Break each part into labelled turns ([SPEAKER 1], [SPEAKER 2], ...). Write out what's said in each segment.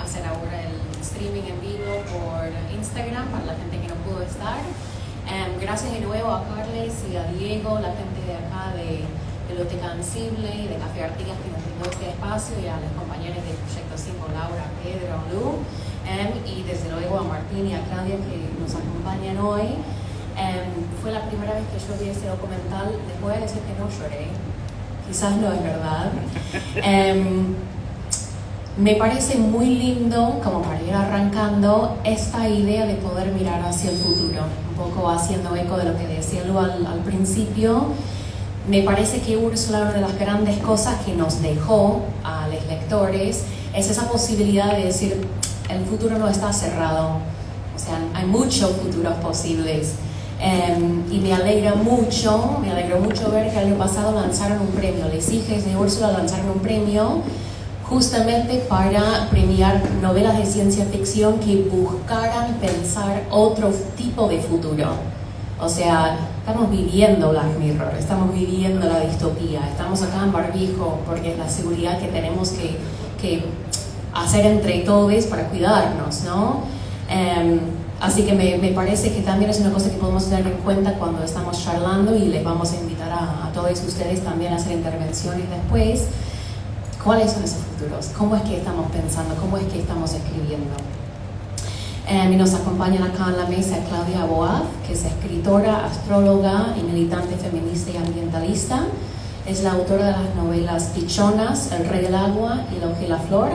[SPEAKER 1] hacer ahora el streaming en vivo por Instagram para la gente que no pudo estar. Gracias de nuevo a Carles y a Diego, la gente de acá de Biblioteca Ansible y de Café Artigas que nos brindó este espacio, y a los compañeros del Proyecto 5, Laura, Pedro, Lu, y desde luego a Martín y a Claudia que nos acompañan hoy. Fue la primera vez que yo vi este documental. Les voy a decir que no lloré, quizás no es verdad. Me parece muy lindo, como para ir arrancando, esta idea de poder mirar hacia el futuro, un poco haciendo eco de lo que decía Lu al principio. Me parece que Úrsula, una de las grandes cosas que nos dejó a los lectores, es esa posibilidad de decir, el futuro no está cerrado, o sea, hay muchos futuros posibles. Y me alegró mucho ver que el año pasado lanzaron un premio. Las hijas de Úrsula lanzaron un premio justamente para premiar novelas de ciencia ficción que buscaran pensar otro tipo de futuro. O sea, estamos viviendo Black Mirror, estamos viviendo la distopía, estamos acá en barbijo porque es la seguridad que tenemos que hacer entre todos para cuidarnos, ¿no? Así que me parece que también es una cosa que podemos tener en cuenta cuando estamos charlando, y les vamos a invitar a todos ustedes también a hacer intervenciones después. ¿Cuáles son esos futuros? ¿Cómo es que estamos pensando? ¿Cómo es que estamos escribiendo? Y nos acompañan acá en la mesa Claudia Boaz, que es escritora, astróloga y militante feminista y ambientalista. Es la autora de las novelas Pichonas, El Rey del Agua y La Hoja y la Flor.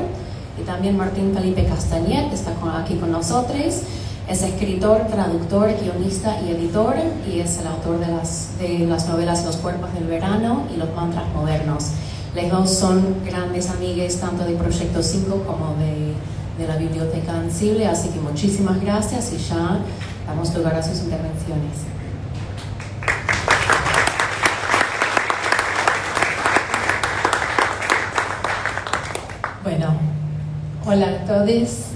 [SPEAKER 1] Y también Martín Felipe Castañet, que está aquí con nosotros. Es escritor, traductor, guionista y editor, y es el autor de las novelas Los Cuerpos del Verano y Los Mantras Modernos. Los dos son grandes amigues tanto de Proyecto 5 como de la Biblioteca Ansible, así que muchísimas gracias y ya damos lugar a sus intervenciones.
[SPEAKER 2] Bueno, hola a todos.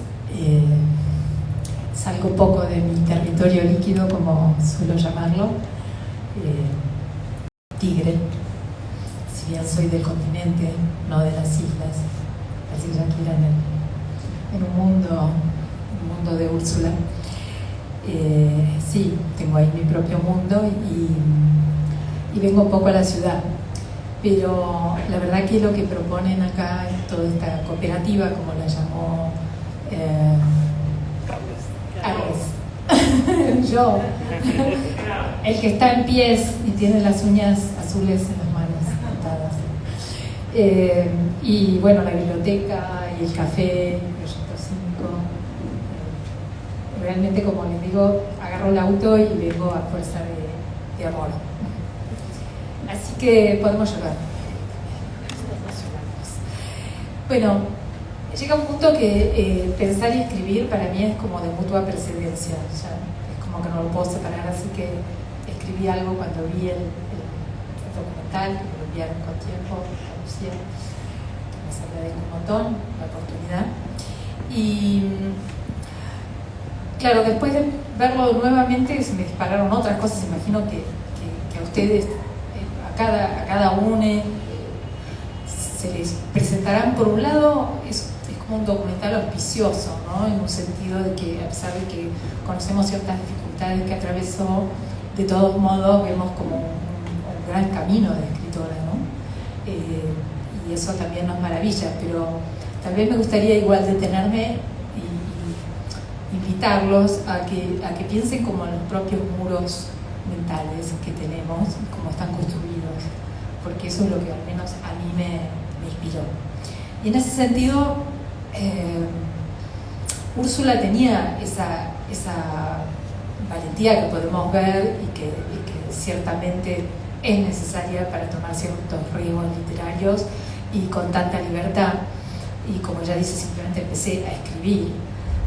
[SPEAKER 2] Salgo un poco de mi territorio líquido, como suelo llamarlo, Tigre, si bien soy del continente, no de las islas, así ya quieran en un mundo de Úrsula. Sí, tengo ahí mi propio mundo y vengo un poco a la ciudad, pero la verdad que lo que proponen acá es toda esta cooperativa, como la llamó yo, el que está en pies y tiene las uñas azules en las manos pintadas. Y bueno, la biblioteca y el café, el Proyecto 5. Realmente, como les digo, agarro el auto y vengo a fuerza de amor. Así que podemos llorar. Bueno, llega un punto que pensar y escribir para mí es como de mutua precedencia, ya es como que no lo puedo separar, así que escribí algo cuando vi el documental, que me lo enviaron con tiempo, a Lucía, que les agradezco un montón la oportunidad. Y claro, después de verlo nuevamente se me dispararon otras cosas. Imagino que a ustedes, a cada uno, se les presentarán. Por un lado, es como un documental auspicioso, ¿no? En un sentido de que, a pesar de que conocemos ciertas dificultades que atravesó, de todos modos vemos como un gran camino de escritora, ¿no? Y eso también nos maravilla, pero tal vez me gustaría igual detenerme y invitarlos a que piensen como en los propios muros mentales que tenemos, cómo están construidos, porque eso es lo que al menos a mí me inspiró. Y en ese sentido, Úrsula tenía esa valentía que podemos ver y que ciertamente es necesaria para tomar ciertos riesgos literarios, y con tanta libertad. Y como ya dice, simplemente empecé a escribir.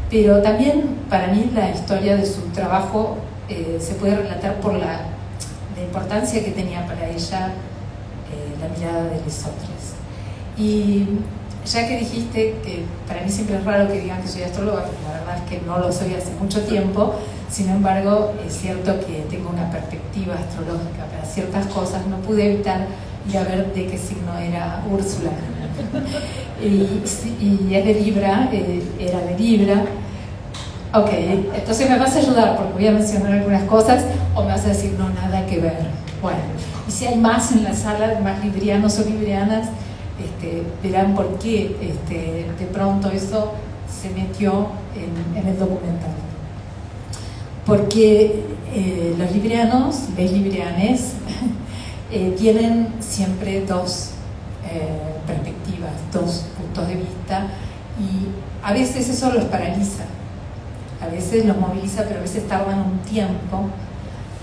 [SPEAKER 2] Pero también para mí la historia de su trabajo se puede relatar por la importancia que tenía para ella la mirada de los otros. Y ya que dijiste que para mí siempre es raro que digan que soy astróloga, porque la verdad es que no lo soy hace mucho tiempo, sin embargo es cierto que tengo una perspectiva astrológica para ciertas cosas. No pude evitar ir a ver de qué signo era Úrsula. y es de Libra, era de Libra. Ok, entonces me vas a ayudar porque voy a mencionar algunas cosas o me vas a decir no, nada que ver. Bueno, y si hay más en la sala, más librianos o librianas, verán por qué de pronto eso se metió en el documental. Porque los librianos, les librianes, tienen siempre dos perspectivas, dos puntos de vista, y a veces eso los paraliza, a veces los moviliza, pero a veces tardan un tiempo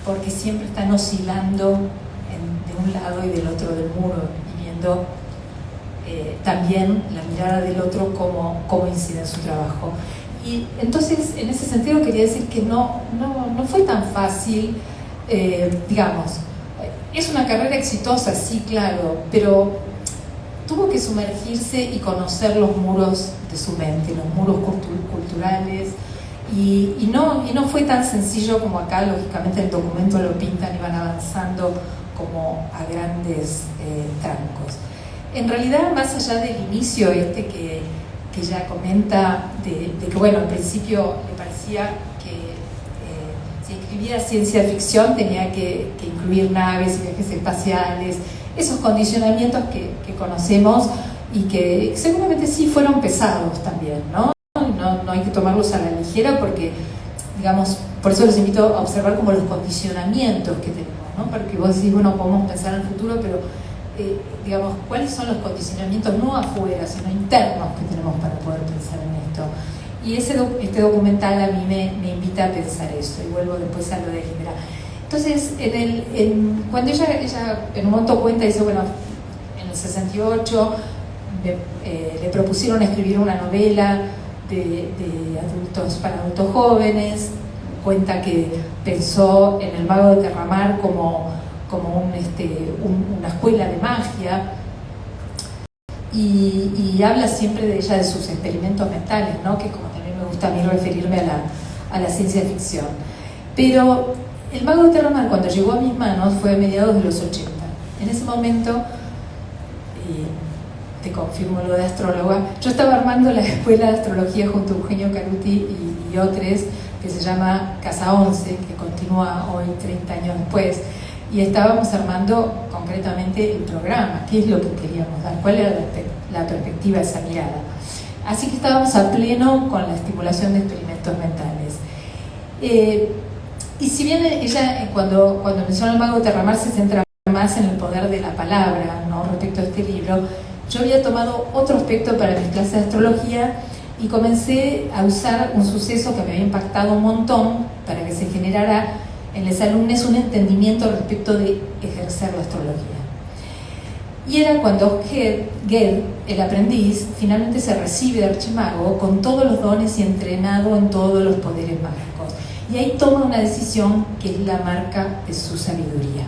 [SPEAKER 2] porque siempre están oscilando de un lado y del otro del muro y viendo también la mirada del otro cómo incide en su trabajo. Y entonces, en ese sentido, quería decir que no fue tan fácil, digamos, es una carrera exitosa, sí, claro, pero tuvo que sumergirse y conocer los muros de su mente, los muros culturales, y no fue tan sencillo como acá, lógicamente el documento lo pintan y van avanzando como a grandes trancos. En realidad, más allá del inicio que ya comenta, de que bueno, al principio le parecía que si escribía ciencia ficción tenía que incluir naves y viajes espaciales, esos condicionamientos que conocemos y que seguramente sí fueron pesados también, ¿no? No hay que tomarlos a la ligera porque, digamos, por eso los invito a observar como los condicionamientos que tenemos, ¿no? Porque vos decís, bueno, podemos pensar en el futuro, pero digamos, ¿cuáles son los condicionamientos no afuera, sino internos que tenemos para poder pensar en esto? Y este documental a mí me invita a pensar eso, y vuelvo después a lo de Libra. Entonces, cuando ella en un momento cuenta, dice, bueno, en el 68 le propusieron escribir una novela para adultos jóvenes, cuenta que pensó en El Mago de Terramar como una escuela de magia, y habla siempre de ella, de sus experimentos mentales, ¿no? Que como también me gusta a mí referirme a la ciencia ficción. Pero El Mago de Terramar, cuando llegó a mis manos, fue a mediados de los 80. En ese momento, te confirmo lo de astróloga, yo estaba armando la escuela de astrología junto a Eugenio Caruti y otros, que se llama Casa 11, que continúa hoy 30 años después, y estábamos armando concretamente el programa, qué es lo que queríamos dar, cuál era la perspectiva de esa mirada. Así que estábamos a pleno con la estimulación de experimentos mentales. Y si bien ella, cuando menciona El Mago de Terramar, se centra más en el poder de la palabra, ¿no? Respecto a este libro, yo había tomado otro aspecto para mis clases de astrología y comencé a usar un suceso que me había impactado un montón para que se generara en los alumnos un entendimiento respecto de ejercer la astrología. Y era cuando Ged, el aprendiz, finalmente se recibe de archimago con todos los dones y entrenado en todos los poderes mágicos. Y ahí toma una decisión que es la marca de su sabiduría.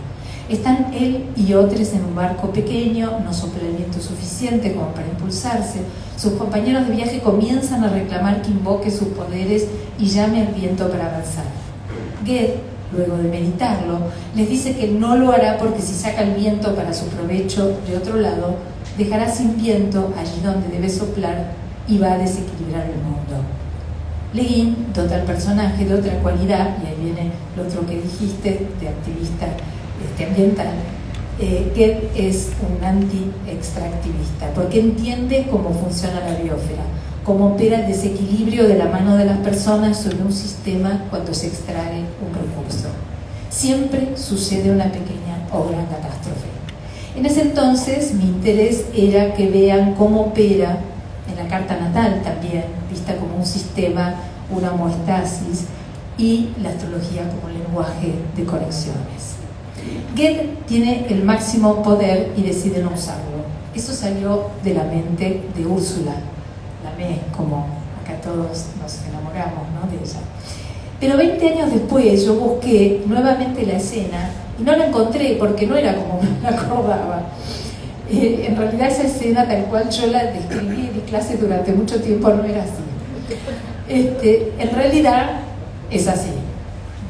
[SPEAKER 2] Están él y otros en un barco pequeño, no sopla el viento suficiente como para impulsarse. Sus compañeros de viaje comienzan a reclamar que invoque sus poderes y llame al viento para avanzar. Ged, luego de meditarlo, les dice que no lo hará porque si saca el viento para su provecho de otro lado, dejará sin viento allí donde debe soplar y va a desequilibrar el mundo. Le Guin dota al personaje de otra cualidad, y ahí viene lo otro que dijiste, de activista ambiental, que es un anti-extractivista, porque entiende cómo funciona la biosfera, cómo opera el desequilibrio de la mano de las personas sobre un sistema cuando se extrae un recurso. Siempre sucede una pequeña o gran catástrofe. En ese entonces mi interés era que vean cómo opera en la carta natal también, vista como un sistema, una homeostasis, y la astrología como lenguaje de conexiones. Ged tiene el máximo poder y decide no usarlo. Eso salió de la mente de Úrsula, como acá todos nos enamoramos, ¿no?, de ella. Pero 20 años después yo busqué nuevamente la escena y no la encontré porque no era como me la acordaba. En realidad esa escena tal cual yo la describí en mi clase durante mucho tiempo no era así. En realidad es así.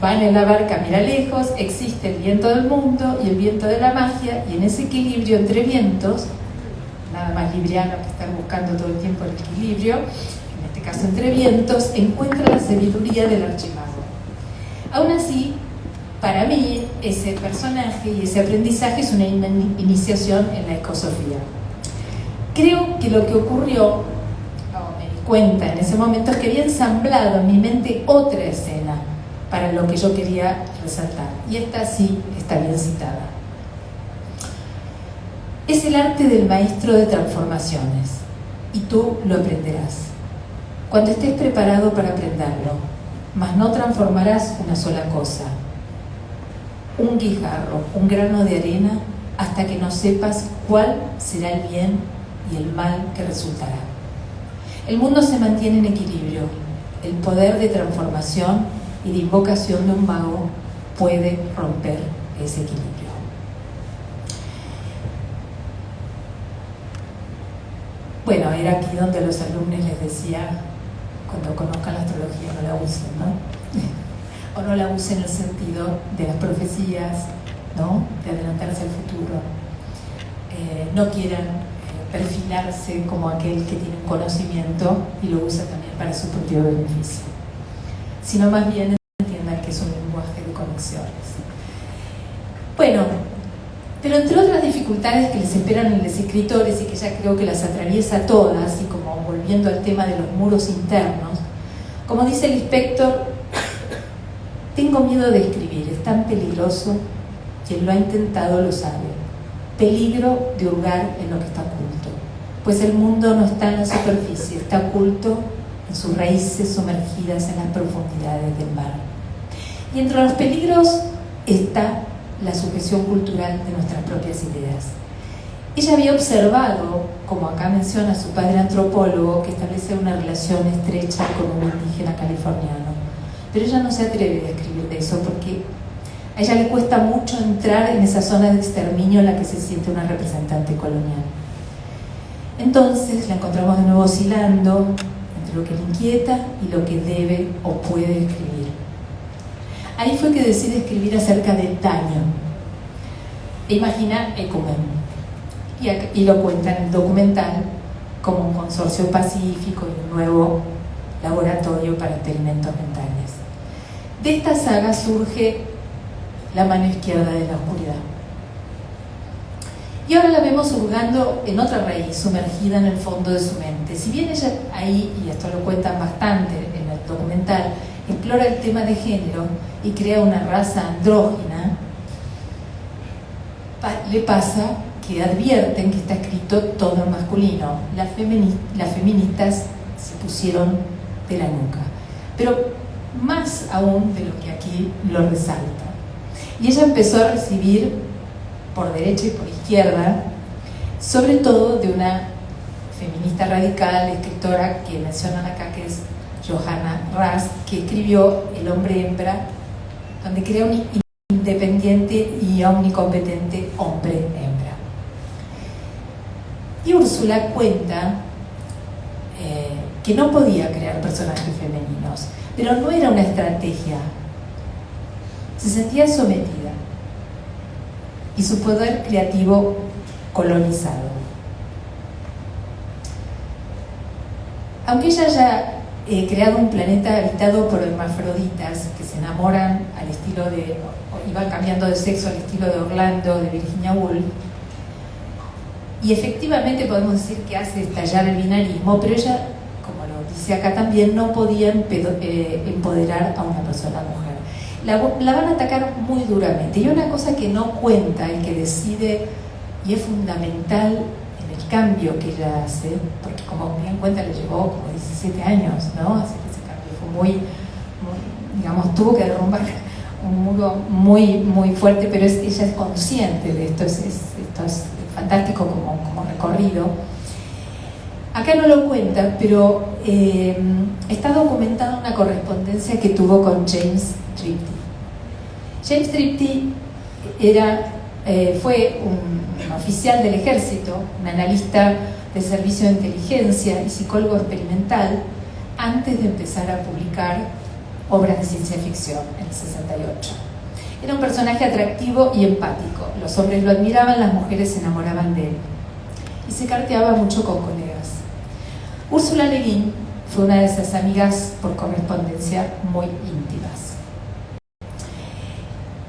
[SPEAKER 2] Van en la barca, mira lejos, existe el viento del mundo y el viento de la magia, y en ese equilibrio entre vientos nada más libriano que estar buscando todo el tiempo el equilibrio, en este caso entre vientos, encuentra la sabiduría del archimago. Aún así, para mí, ese personaje y ese aprendizaje es una iniciación en la ecosofía. Creo que lo que ocurrió, me di cuenta en ese momento, es que había ensamblado en mi mente otra escena para lo que yo quería resaltar. Y esta sí está bien citada. Es el arte del maestro de transformaciones, y tú lo aprenderás cuando estés preparado para aprenderlo, mas no transformarás una sola cosa, un guijarro, un grano de arena, hasta que no sepas cuál será el bien y el mal que resultará. El mundo se mantiene en equilibrio. El poder de transformación y de invocación de un mago puede romper ese equilibrio. Bueno, era aquí donde a los alumnos les decía, cuando conozcan la astrología no la usen, ¿no? O no la usen en el sentido de las profecías, ¿no? De adelantarse al futuro. No quieran perfilarse como aquel que tiene un conocimiento y lo usa también para su propio beneficio, sino más bien entiendan que es un lenguaje de conexiones. Bueno, pero entre otras dificultades que les esperan a los escritores y que ya creo que las atraviesa todas, y como volviendo al tema de los muros internos, como dice el inspector, tengo miedo de escribir, es tan peligroso, quien lo ha intentado lo sabe, peligro de hurgar en lo que está oculto, pues el mundo no está en la superficie, está oculto en sus raíces sumergidas en las profundidades del mar. Y entre los peligros está la sujeción cultural de nuestras propias ideas. Ella había observado, como acá menciona su padre antropólogo, que establece una relación estrecha con un indígena californiano, pero ella no se atreve a escribir de eso porque a ella le cuesta mucho entrar en esa zona de exterminio en la que se siente una representante colonial. Entonces la encontramos de nuevo oscilando entre lo que le inquieta y lo que debe o puede escribir. Ahí fue que decide escribir acerca del daño e imagina Ecumen, y lo cuenta en el documental como un consorcio pacífico y un nuevo laboratorio para experimentos mentales. De esta saga surge La mano izquierda de la oscuridad. Y ahora la vemos hurgando en otra raíz, sumergida en el fondo de su mente. Si bien ella ahí, y esto lo cuentan bastante en el documental, explora el tema de género y crea una raza andrógina, le pasa que advierten que está escrito todo en masculino. Las feministas se pusieron de la nuca, pero más aún de lo que aquí lo resalta. Y ella empezó a recibir por derecha y por izquierda, sobre todo de una feminista radical, escritora que mencionan acá, que es Johanna Ras, que escribió El hombre hembra, donde crea un independiente y omnicompetente hombre-hembra. Y Úrsula cuenta que no podía crear personajes femeninos, pero no era una estrategia. Se sentía sometida y su poder creativo colonizado. Aunque ella haya creado un planeta habitado por hermafroditas que se enamoran al estilo de, y van cambiando de sexo al estilo de Orlando, de Virginia Woolf, y efectivamente podemos decir que hace estallar el binarismo, pero ella, como lo dice acá también, no podía empoderar a una persona mujer. La van a atacar muy duramente. Y una cosa que no cuenta y que decide, y es fundamental en el cambio que ella hace, porque como bien cuenta le llevó como 17 años, ¿no? Así que ese cambio fue muy, digamos, tuvo que derrumbar un muro muy, muy fuerte, pero ella es consciente de esto, esto es fantástico como recorrido. Acá no lo cuenta, pero está documentada una correspondencia que tuvo con James Tripti. James Tripti fue un oficial del ejército, un analista de servicio de inteligencia y psicólogo experimental antes de empezar a publicar obras de ciencia ficción en el 68. Era un personaje atractivo y empático. Los hombres lo admiraban, las mujeres se enamoraban de él. y se carteaba mucho con colegas. Úrsula Le Guin fue una de esas amigas por correspondencia muy íntimas.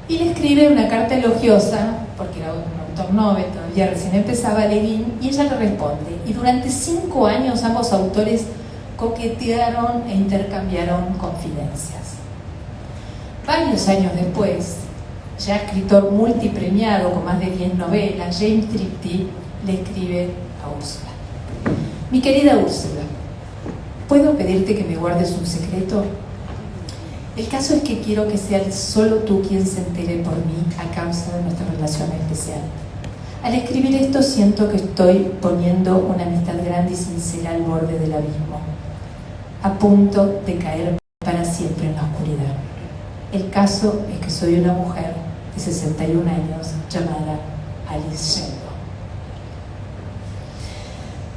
[SPEAKER 2] Y le escribe una carta elogiosa, porque era un autor novel, todavía recién empezaba Le Guin, y ella le responde. Y durante 5 años ambos autores coquetearon e intercambiaron confidencias. Varios años después, ya escritor multipremiado con más de 10 novelas, James Tripti le escribe a Úrsula. Mi querida Úrsula, ¿puedo pedirte que me guardes un secreto? El caso es que quiero que seas solo tú quien se entere por mí a causa de nuestra relación especial. Al escribir esto siento que estoy poniendo una amistad grande y sincera al borde del abismo, a punto de caer para siempre en la oscuridad. El caso es que soy una mujer de 61 años llamada Alice Sheldon.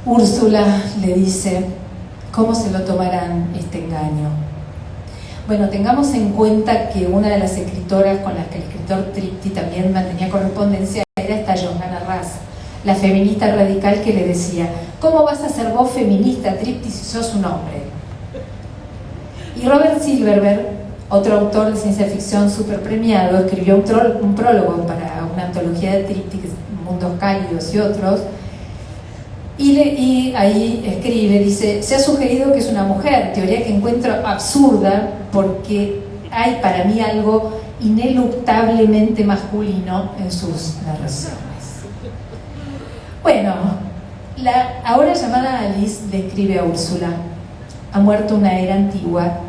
[SPEAKER 2] Úrsula le dice, ¿cómo se lo tomarán este engaño? Bueno, tengamos en cuenta que una de las escritoras con las que el escritor Tripti también mantenía correspondencia era esta Johanna Ras, la feminista radical que le decía, ¿cómo vas a ser vos feminista, Tripti, si sos un hombre? Y Robert Silverberg, otro autor de ciencia ficción súper premiado, escribió un prólogo para una antología de Tripti, Mundos Cálidos y otros, y ahí escribe, dice, se ha sugerido que es una mujer, teoría que encuentro absurda porque hay para mí algo ineluctablemente masculino en sus narraciones. Bueno, la ahora llamada Alice le escribe a Úrsula, ha muerto una era antigua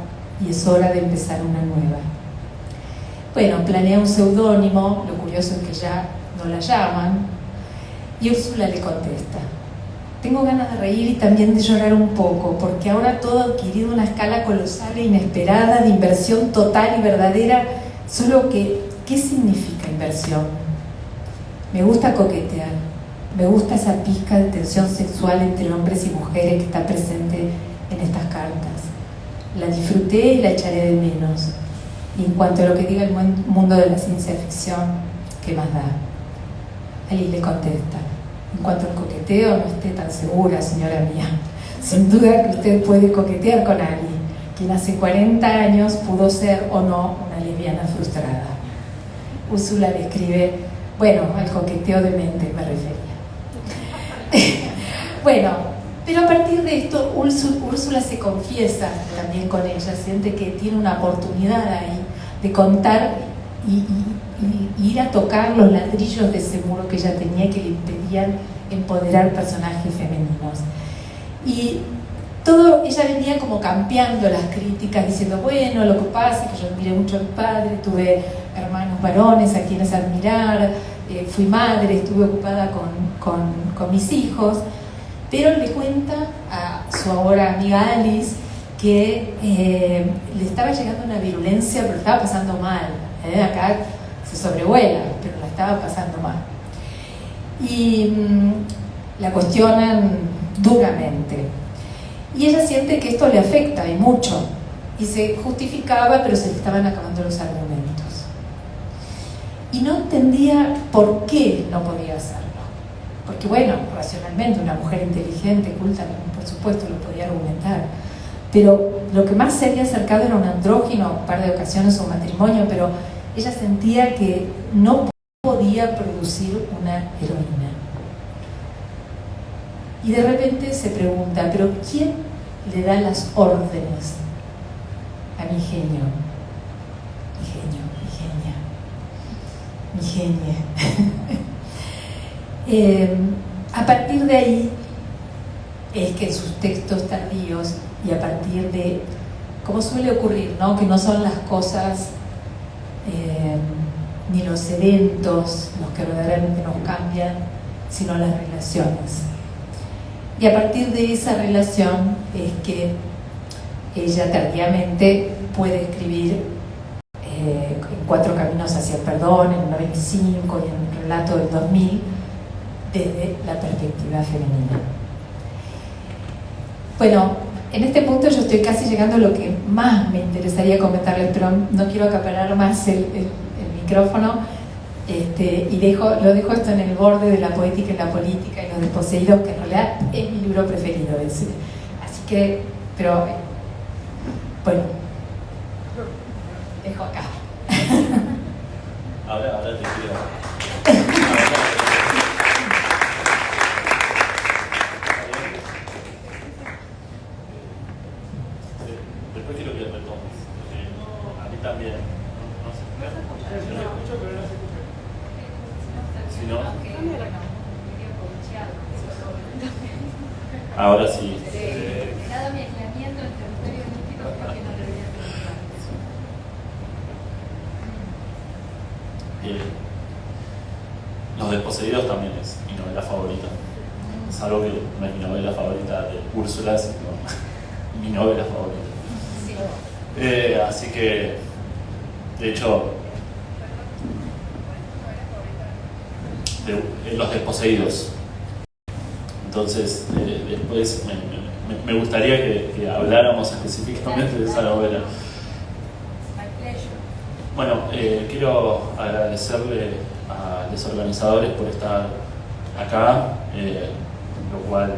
[SPEAKER 2] y es hora de empezar una nueva. Bueno, planea un seudónimo, lo curioso es que ya no la llaman, y Úrsula le contesta, tengo ganas de reír y también de llorar un poco, porque ahora todo ha adquirido una escala colosal e inesperada de inversión total y verdadera, solo que, ¿qué significa inversión? Me gusta coquetear, me gusta esa pizca de tensión sexual entre hombres y mujeres que está presente en estas cartas. La disfruté y la echaré de menos. Y en cuanto a lo que diga el mundo de la ciencia ficción, ¿qué más da? Alice le contesta, en cuanto al coqueteo, no esté tan segura, señora mía. Sin duda que usted puede coquetear con alguien, quien hace 40 años pudo ser o no una lesbiana frustrada. Úrsula le escribe, bueno, al coqueteo de mente me refería. Bueno, pero a partir de esto, Úrsula se confiesa también con ella, siente que tiene una oportunidad ahí de contar y ir a tocar los ladrillos de ese muro que ella tenía que le impedían empoderar personajes femeninos. Y todo, ella venía como campeando las críticas, diciendo, bueno, lo que pasa es que yo admiré mucho a mi padre, tuve hermanos varones a quienes admirar, fui madre, estuve ocupada con mis hijos, pero le cuenta a su ahora amiga Alice que le estaba llegando una virulencia, pero estaba pasando mal. Acá se sobrevuela, pero la estaba pasando mal. Y la cuestionan duramente. Y ella siente que esto le afecta y mucho. Y se justificaba, pero se le estaban acabando los argumentos. Y no entendía por qué no podía hacerlo. Porque bueno, racionalmente una mujer inteligente, culta, por supuesto lo podía argumentar. Pero lo que más se había acercado era un andrógino, un par de ocasiones un matrimonio, pero ella sentía que no podía producir una heroína. Y de repente se pregunta, ¿pero quién le da las órdenes a mi genio? Mi genia. A partir de ahí es que en sus textos tardíos y a partir de, como suele ocurrir, ¿no? Que no son las cosas ni los eventos los que verdaderamente nos cambian, sino las relaciones. Y a partir de esa relación es que ella tardíamente puede escribir en 4 caminos hacia el perdón, en el 95 y en el relato del 2000, desde la perspectiva femenina. Bueno, en este punto yo estoy casi llegando a lo que más me interesaría comentarles, pero no quiero acaparar más el micrófono. Y lo dejo esto en el borde de la poética y la política y los desposeídos, que en realidad es mi libro preferido. Así que, pero bueno, dejo acá.
[SPEAKER 3] Ahora te quiero. Después quiero que retomes. A mí también. No sé. Yo lo escucho, pero no se escucha. Si no. Ahora sí.
[SPEAKER 4] Dado mi aislamiento en territorio místico, creo que no debería preocupar.
[SPEAKER 3] Los desposeídos también es mi novela favorita. Salvo que no es mi novela favorita de Úrsula, sino mi novela favorita.
[SPEAKER 4] Sí.
[SPEAKER 3] Así que, de hecho, Los desposeídos. Entonces, después me gustaría que habláramos específicamente de esa novela. Bueno, quiero agradecerle a los organizadores por estar acá, lo cual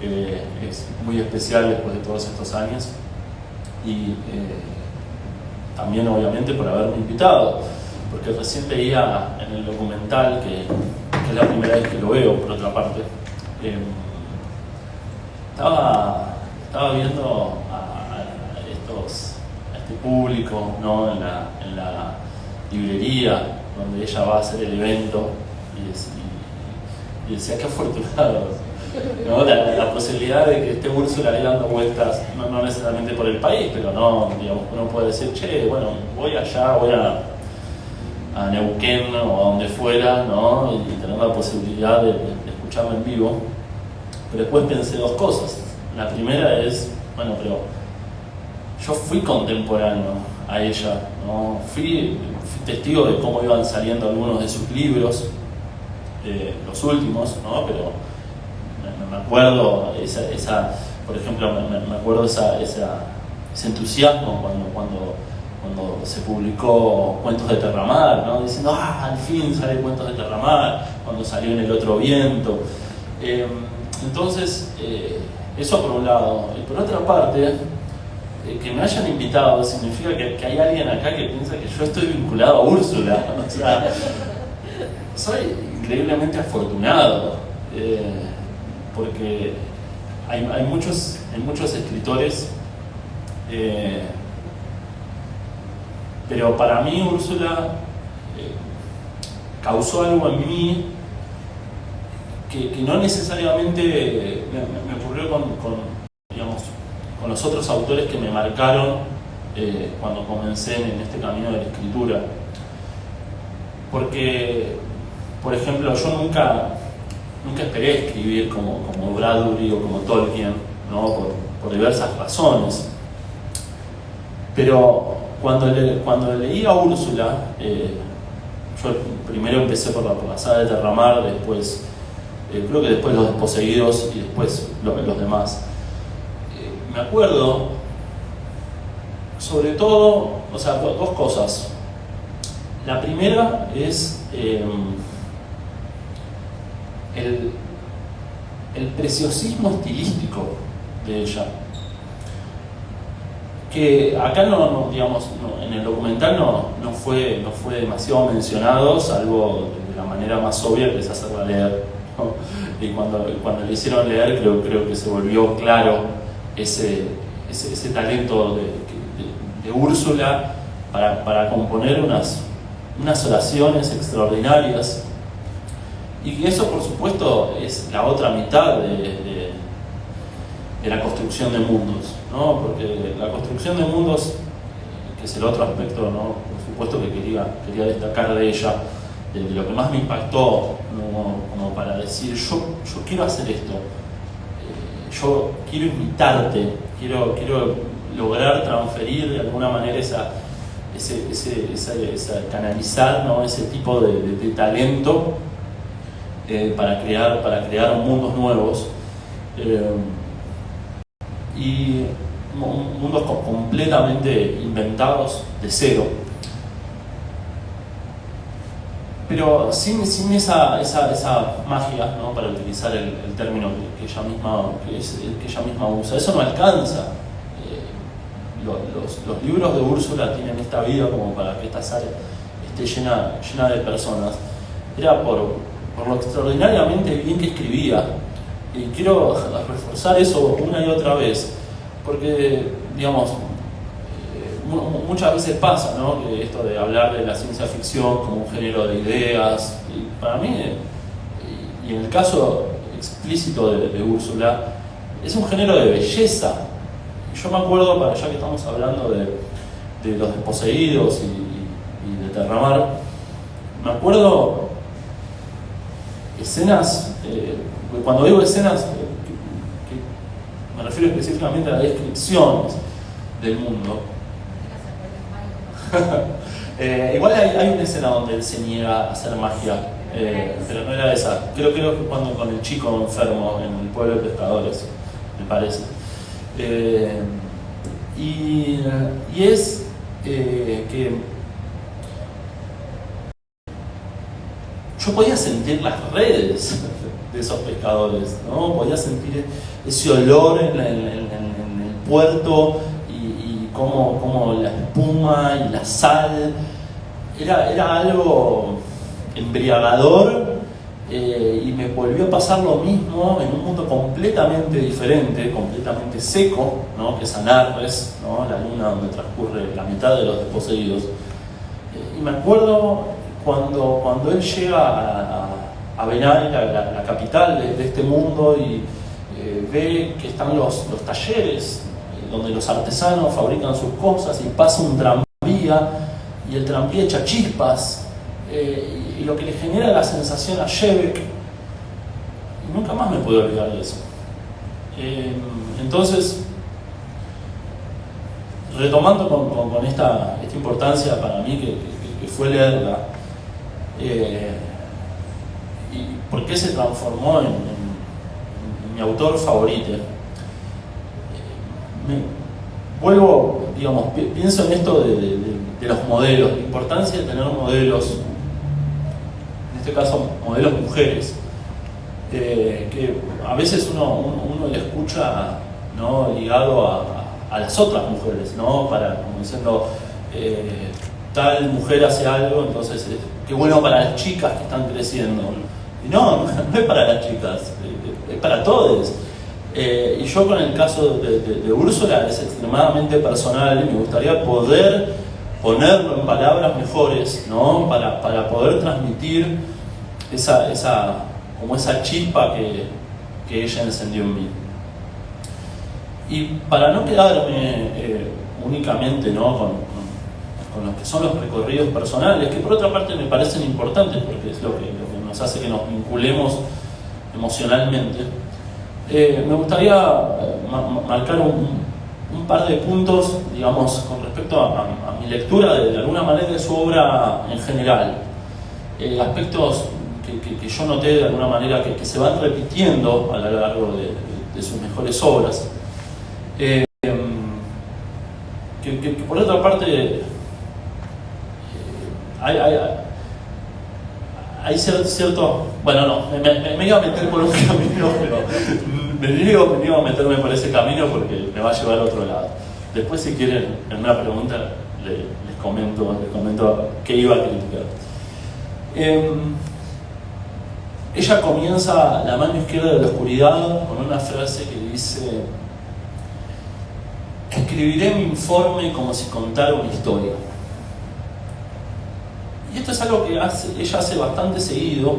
[SPEAKER 3] es muy especial después de todos estos años, y también obviamente por haberme invitado, porque recién veía en el documental, que es la primera vez que lo veo por otra parte, estaba viendo a este público, ¿no? en la librería donde ella va a hacer el evento, y decía qué afortunado, ¿no? La posibilidad de que esté Úrsula ahí dando vueltas, no necesariamente por el país, pero no, digamos, uno puede decir, che, bueno, voy allá, voy a Neuquén o a donde fuera, ¿no? Y tener la posibilidad de escucharla en vivo. Pero después pensé dos cosas. La primera es, bueno, pero yo fui contemporáneo a ella, ¿no? Fui testigo de cómo iban saliendo algunos de sus libros, los últimos, ¿no? Pero me acuerdo por ejemplo, me acuerdo ese entusiasmo cuando se publicó Cuentos de Terramar, ¿no? Diciendo, al fin sale Cuentos de Terramar, cuando salió En el otro viento. Entonces, eso por un lado. Y por otra parte, que me hayan invitado significa que hay alguien acá que piensa que yo estoy vinculado a Úrsula. O sea, soy increíblemente afortunado, porque hay muchos escritores, pero para mí Úrsula causó algo en mí que no necesariamente me ocurrió con los otros autores que me marcaron cuando comencé en este camino de la escritura. Porque, por ejemplo, yo nunca esperé escribir como Bradbury o como Tolkien, ¿no? por diversas razones. Pero cuando leí a Úrsula, yo primero empecé por la saga de Terramar, después creo que después Los desposeídos y después los demás. Me acuerdo, sobre todo, o sea, dos cosas. La primera es el preciosismo estilístico de ella, que acá en el documental no fue demasiado mencionado, salvo de la manera más obvia, que es hacerla leer, ¿no? Y cuando le hicieron leer, creo que se volvió claro ese talento de Úrsula para componer unas oraciones extraordinarias, y eso, por supuesto, es la otra mitad de la construcción de mundos, ¿no? Porque la construcción de mundos, que es el otro aspecto, ¿no? Por supuesto que quería destacar de ella, de lo que más me impactó, ¿no? Como para decir, yo quiero hacer esto, yo quiero imitarte, quiero lograr transferir de alguna manera esa canalizar, ¿no? Ese tipo de talento para crear mundos nuevos, y mundos completamente inventados de cero. pero sin esa magia, ¿no? Para utilizar el término que ella misma usa. Eso no alcanza. Los libros de Úrsula tienen esta vida como para que esta sala esté llena de personas. Era por lo extraordinariamente bien que escribía. Y quiero reforzar eso una y otra vez, porque, digamos, muchas veces pasa, ¿no? Que esto de hablar de la ciencia ficción como un género de ideas, y para mí, y en el caso explícito de Úrsula, es un género de belleza. Yo me acuerdo, ya que estamos hablando de los desposeídos y de Terramar, me acuerdo escenas, cuando digo escenas, que me refiero específicamente a las descripciones del mundo. Igual hay una escena donde él se niega a hacer magia, pero no era esa. Creo que cuando con el chico enfermo en el pueblo de pescadores, me parece. Y es que yo podía sentir las redes de esos pescadores, ¿no? Podía sentir ese olor en el puerto y como la espuma y la sal era algo embriagador, y me volvió a pasar lo mismo en un mundo completamente diferente, completamente seco, ¿no? Que es Anarres, ¿no? La luna donde transcurre la mitad de los desposeídos. Y me acuerdo cuando él llega a Benaire, la capital de este mundo, y ve que están los talleres donde los artesanos fabrican sus cosas, y pasa un tranvía y el tranvía echa chispas, y lo que le genera la sensación a Shevek, y nunca más me puedo olvidar de eso. Entonces, retomando con esta importancia para mí que fue leerla, y por qué se transformó en mi autor favorito. Pienso en esto de los modelos, la importancia de tener modelos, en este caso modelos mujeres, que a veces uno le escucha, ¿no? Ligado a las otras mujeres, ¿no? Como diciendo, tal mujer hace algo, entonces qué bueno para las chicas que están creciendo. Y no es para las chicas, es para todos. Y yo con el caso de Úrsula es extremadamente personal, y me gustaría poder ponerlo en palabras mejores, ¿no? Para poder transmitir esa chispa que ella encendió en mí. Y para no quedarme únicamente, ¿no? con lo que son los recorridos personales, que por otra parte me parecen importantes porque es lo que nos hace que nos vinculemos emocionalmente, me gustaría marcar un par de puntos, digamos, con respecto a mi lectura de alguna manera de su obra en general. Aspectos que yo noté de alguna manera que se van repitiendo a lo largo de sus mejores obras. Que por otra parte hay cierto... Bueno, no, me iba a meter por un camino, pero me iba a meterme por ese camino porque me va a llevar a otro lado. Después, si quieren, en una pregunta les comento qué iba a criticar. Ella comienza La mano izquierda de la oscuridad con una frase que dice: escribiré mi informe como si contara una historia. Y esto es algo que ella hace bastante seguido,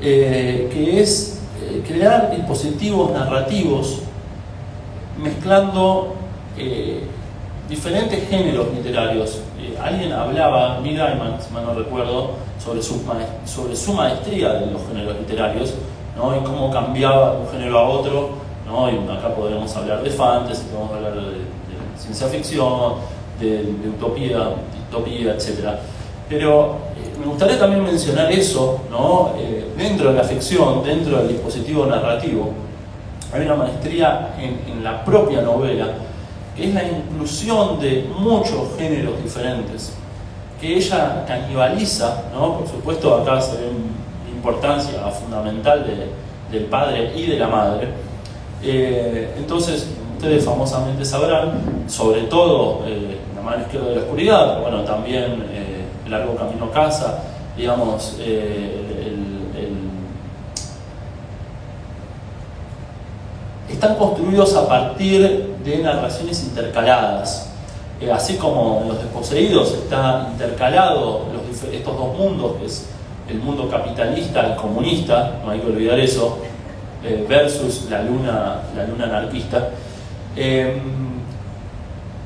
[SPEAKER 3] que es crear dispositivos narrativos mezclando diferentes géneros literarios. Alguien hablaba, Neil Gaiman, si mal no recuerdo, sobre su maestría de los géneros literarios, ¿no? Y cómo cambiaba de un género a otro, ¿no? Y acá podemos hablar de fantasy, podemos hablar de ciencia ficción, de utopía, distopía, etc. Pero me gustaría también mencionar eso, ¿no? Dentro de la ficción, dentro del dispositivo narrativo, hay una maestría en la propia novela, que es la inclusión de muchos géneros diferentes que ella canibaliza, ¿no? Por supuesto acá se ve importancia fundamental del padre y de la madre. Entonces, ustedes famosamente sabrán, sobre todo La mano izquierda de la oscuridad, pero bueno, también El largo camino a casa, digamos, están construidos a partir de narraciones intercaladas. Así como en Los desposeídos está intercalado estos dos mundos, que es el mundo capitalista y comunista, no hay que olvidar eso, versus la luna anarquista.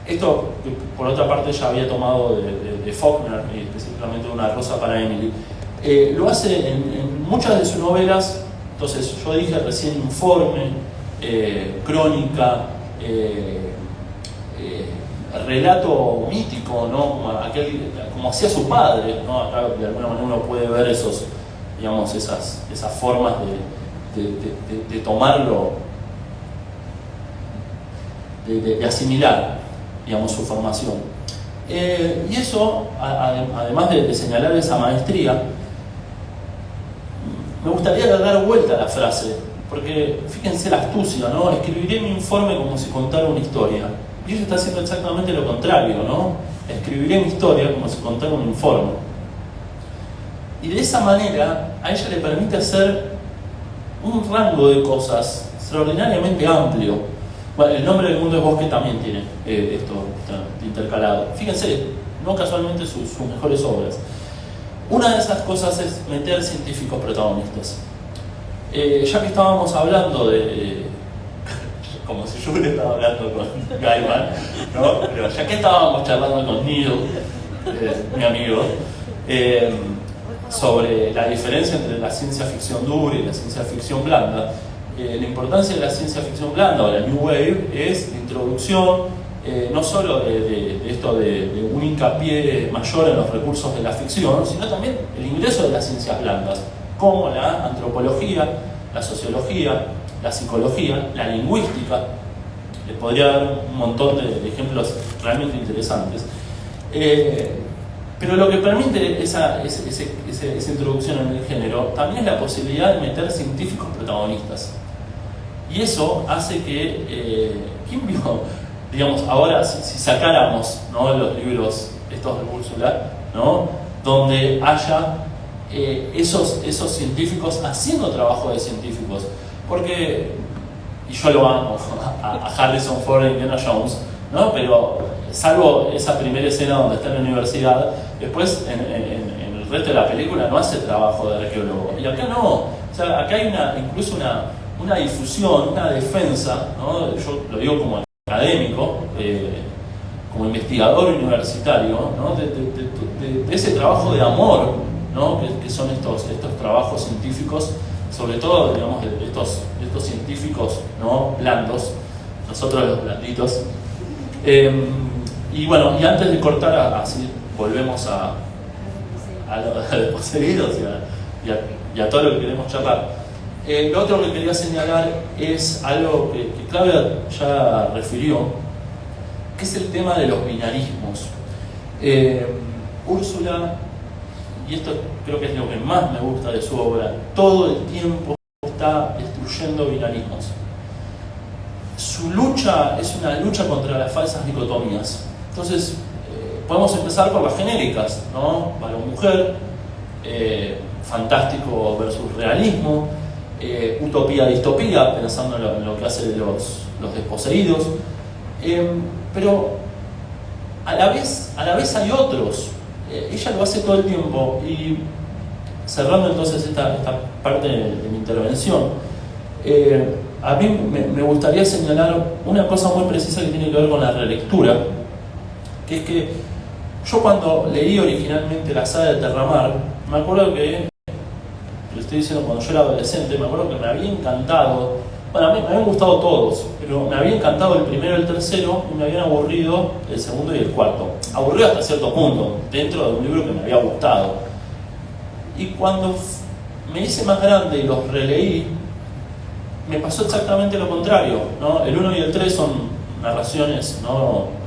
[SPEAKER 3] Esto, por otra parte, ya había tomado de Faulkner, específicamente de Una rosa para Emily. Lo hace en muchas de sus novelas. Entonces, yo dije recién informe, crónica, relato mítico, ¿no? Como hacía su padre, ¿no? Acá de alguna manera uno puede ver esas formas de tomarlo, de asimilar, digamos, su formación. Y eso, además de señalar esa maestría, me gustaría dar vuelta a la frase, porque fíjense la astucia, ¿no? Escribiré mi informe como si contara una historia. Y ella está haciendo exactamente lo contrario, ¿no? Escribiré mi historia como si contara un informe. Y de esa manera, a ella le permite hacer un rango de cosas extraordinariamente amplio. Bueno, El nombre del mundo es bosque también tiene esto intercalado. Fíjense, no casualmente sus mejores obras. Una de esas cosas es meter científicos protagonistas. Ya que estábamos hablando como si yo hubiera estado hablando con Gaiman, ¿no? Pero ya que estábamos charlando con Neil, mi amigo, sobre la diferencia entre la ciencia ficción dura y la ciencia ficción blanda, la importancia de la ciencia ficción blanda o la New Wave es la introducción no solo de esto de un hincapié mayor en los recursos de la ficción, sino también el ingreso de las ciencias blandas, como la antropología, la sociología, la psicología, la lingüística. Les podría dar un montón de ejemplos realmente interesantes. Pero lo que permite esa introducción en el género también es la posibilidad de meter científicos protagonistas. Y eso hace que, ¿quién vio? Digamos, ahora si sacáramos, ¿no?, los libros estos de Úrsula, ¿no?, donde haya esos científicos haciendo trabajo de científicos. Porque, y yo lo amo a Harrison Ford y Indiana Jones, ¿no?, pero salvo esa primera escena donde está en la universidad, después en el resto de la película no hace trabajo de arqueólogo. Y acá no, o sea, acá hay incluso una difusión, una defensa, ¿no?, yo lo digo como académico, como investigador universitario, ¿no?, de ese trabajo de amor, ¿no?, que son estos trabajos científicos, sobre todo, digamos, de estos científicos, ¿no?, blandos, nosotros los blanditos. Y bueno, y antes de cortar, así volvemos a los poseídos y a todo lo que queremos charlar. Lo otro que quería señalar es algo que Claudia ya refirió, que es el tema de los binarismos. Úrsula, y esto creo que es lo que más me gusta de su obra, todo el tiempo está destruyendo binarismos. Su lucha es una lucha contra las falsas dicotomías. Entonces, podemos empezar por las genéricas, ¿no? Varón-mujer, fantástico versus realismo, utopía-distopía, pensando en lo que hace de los desposeídos. Pero a la vez hay otros. Ella lo hace todo el tiempo. Y cerrando entonces esta parte de mi intervención, a mí me gustaría señalar una cosa muy precisa que tiene que ver con la relectura, que es que yo cuando leí originalmente La saga de Terramar, me acuerdo que, lo estoy diciendo cuando yo era adolescente, me acuerdo que me había encantado, bueno, a mí me habían gustado todos, pero me había encantado el primero y el tercero, y me habían aburrido el segundo y el cuarto. Aburrido hasta cierto punto, dentro de un libro que me había gustado. Y cuando me hice más grande y los releí, me pasó exactamente lo contrario, ¿no? El 1 y el 3 son narraciones, ¿no?,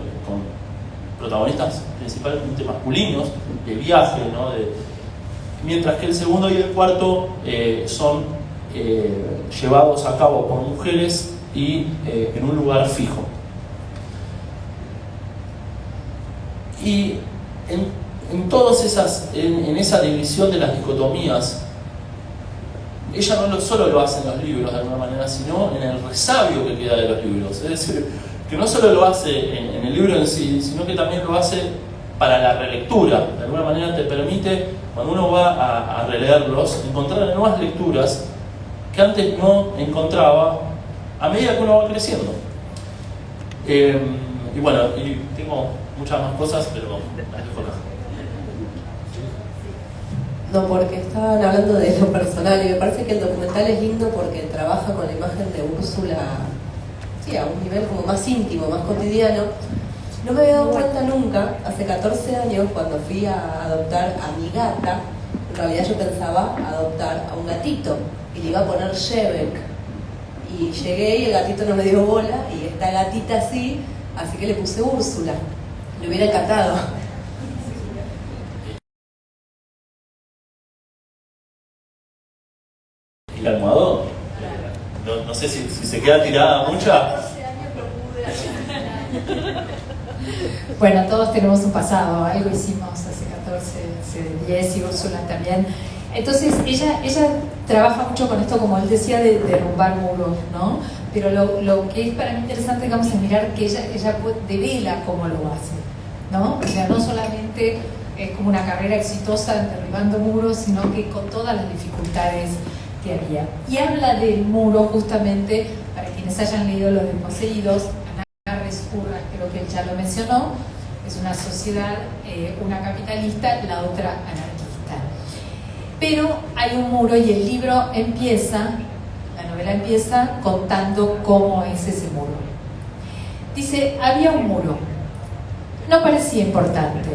[SPEAKER 3] protagonistas principalmente masculinos, de viaje, ¿no? Mientras que el segundo y el cuarto son llevados a cabo por mujeres y en un lugar fijo. Y en todas esas, en esa división de las dicotomías, ella no solo lo hace en los libros de alguna manera, sino en el resabio que queda de los libros. Es decir, que no solo lo hace en el libro en sí, sino que también lo hace para la relectura. De alguna manera te permite, cuando uno va a releerlos, encontrar nuevas lecturas que antes no encontraba a medida que uno va creciendo. Y bueno, y tengo muchas más cosas, pero las dejo acá.
[SPEAKER 5] No, porque estaban hablando de lo personal y me parece que el documental es lindo porque trabaja con la imagen de Úrsula, sí, a un nivel como más íntimo, más cotidiano. No me había dado cuenta nunca, hace 14 años, cuando fui a adoptar a mi gata, en realidad yo pensaba adoptar a un gatito y le iba a poner Shebek. Y llegué y el gatito no me dio bola y esta gatita sí, así que le puse Úrsula. Le hubiera encantado.
[SPEAKER 3] El almohadón. No sé si se queda tirada mucha.
[SPEAKER 2] Bueno, todos tenemos un pasado, algo hicimos hace 14, hace 10 y Úrsula también. Entonces ella trabaja mucho con esto, como él decía, de derrumbar muros, ¿no? Pero lo que es para mí interesante, digamos, es mirar que ella devela cómo lo hace, ¿no? O sea, no solamente es como una carrera exitosa derribando muros, sino que con todas las dificultades que había. Y habla del muro justamente, para quienes hayan leído Los Desposeídos, Hannah Rescurra, creo que él ya lo mencionó, es una sociedad, una capitalista, la otra anarquista. Pero hay un muro y el libro empieza, la novela empieza contando cómo es ese muro. Dice, había un muro, no parecía importante,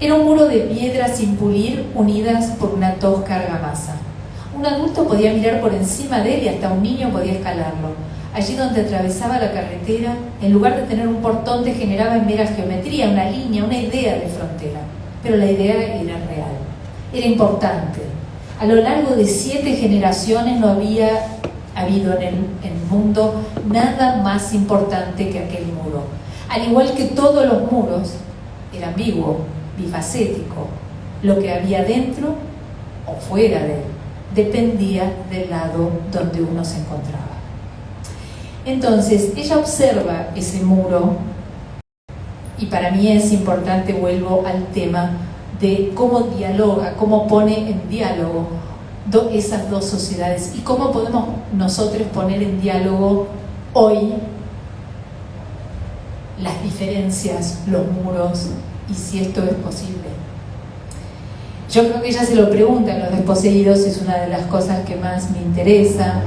[SPEAKER 2] era un muro de piedras sin pulir unidas por una tosca argamasa. Un adulto podía mirar por encima de él y hasta un niño podía escalarlo. Allí donde atravesaba la carretera, en lugar de tener un portón, degeneraba en mera geometría, una línea, una idea de frontera. Pero la idea era real, era importante. A lo largo de 7 generaciones no había habido en el mundo nada más importante que aquel muro. Al igual que todos los muros, era ambiguo, bifacético. Lo que había dentro o fuera de él dependía del lado donde uno se encontraba. Entonces, ella observa ese muro y para mí es importante, vuelvo al tema de cómo dialoga, cómo pone en diálogo esas dos sociedades y cómo podemos nosotros poner en diálogo hoy las diferencias, los muros y si esto es posible. Yo creo que ella se lo pregunta en Los Desposeídos, es una de las cosas que más me interesa,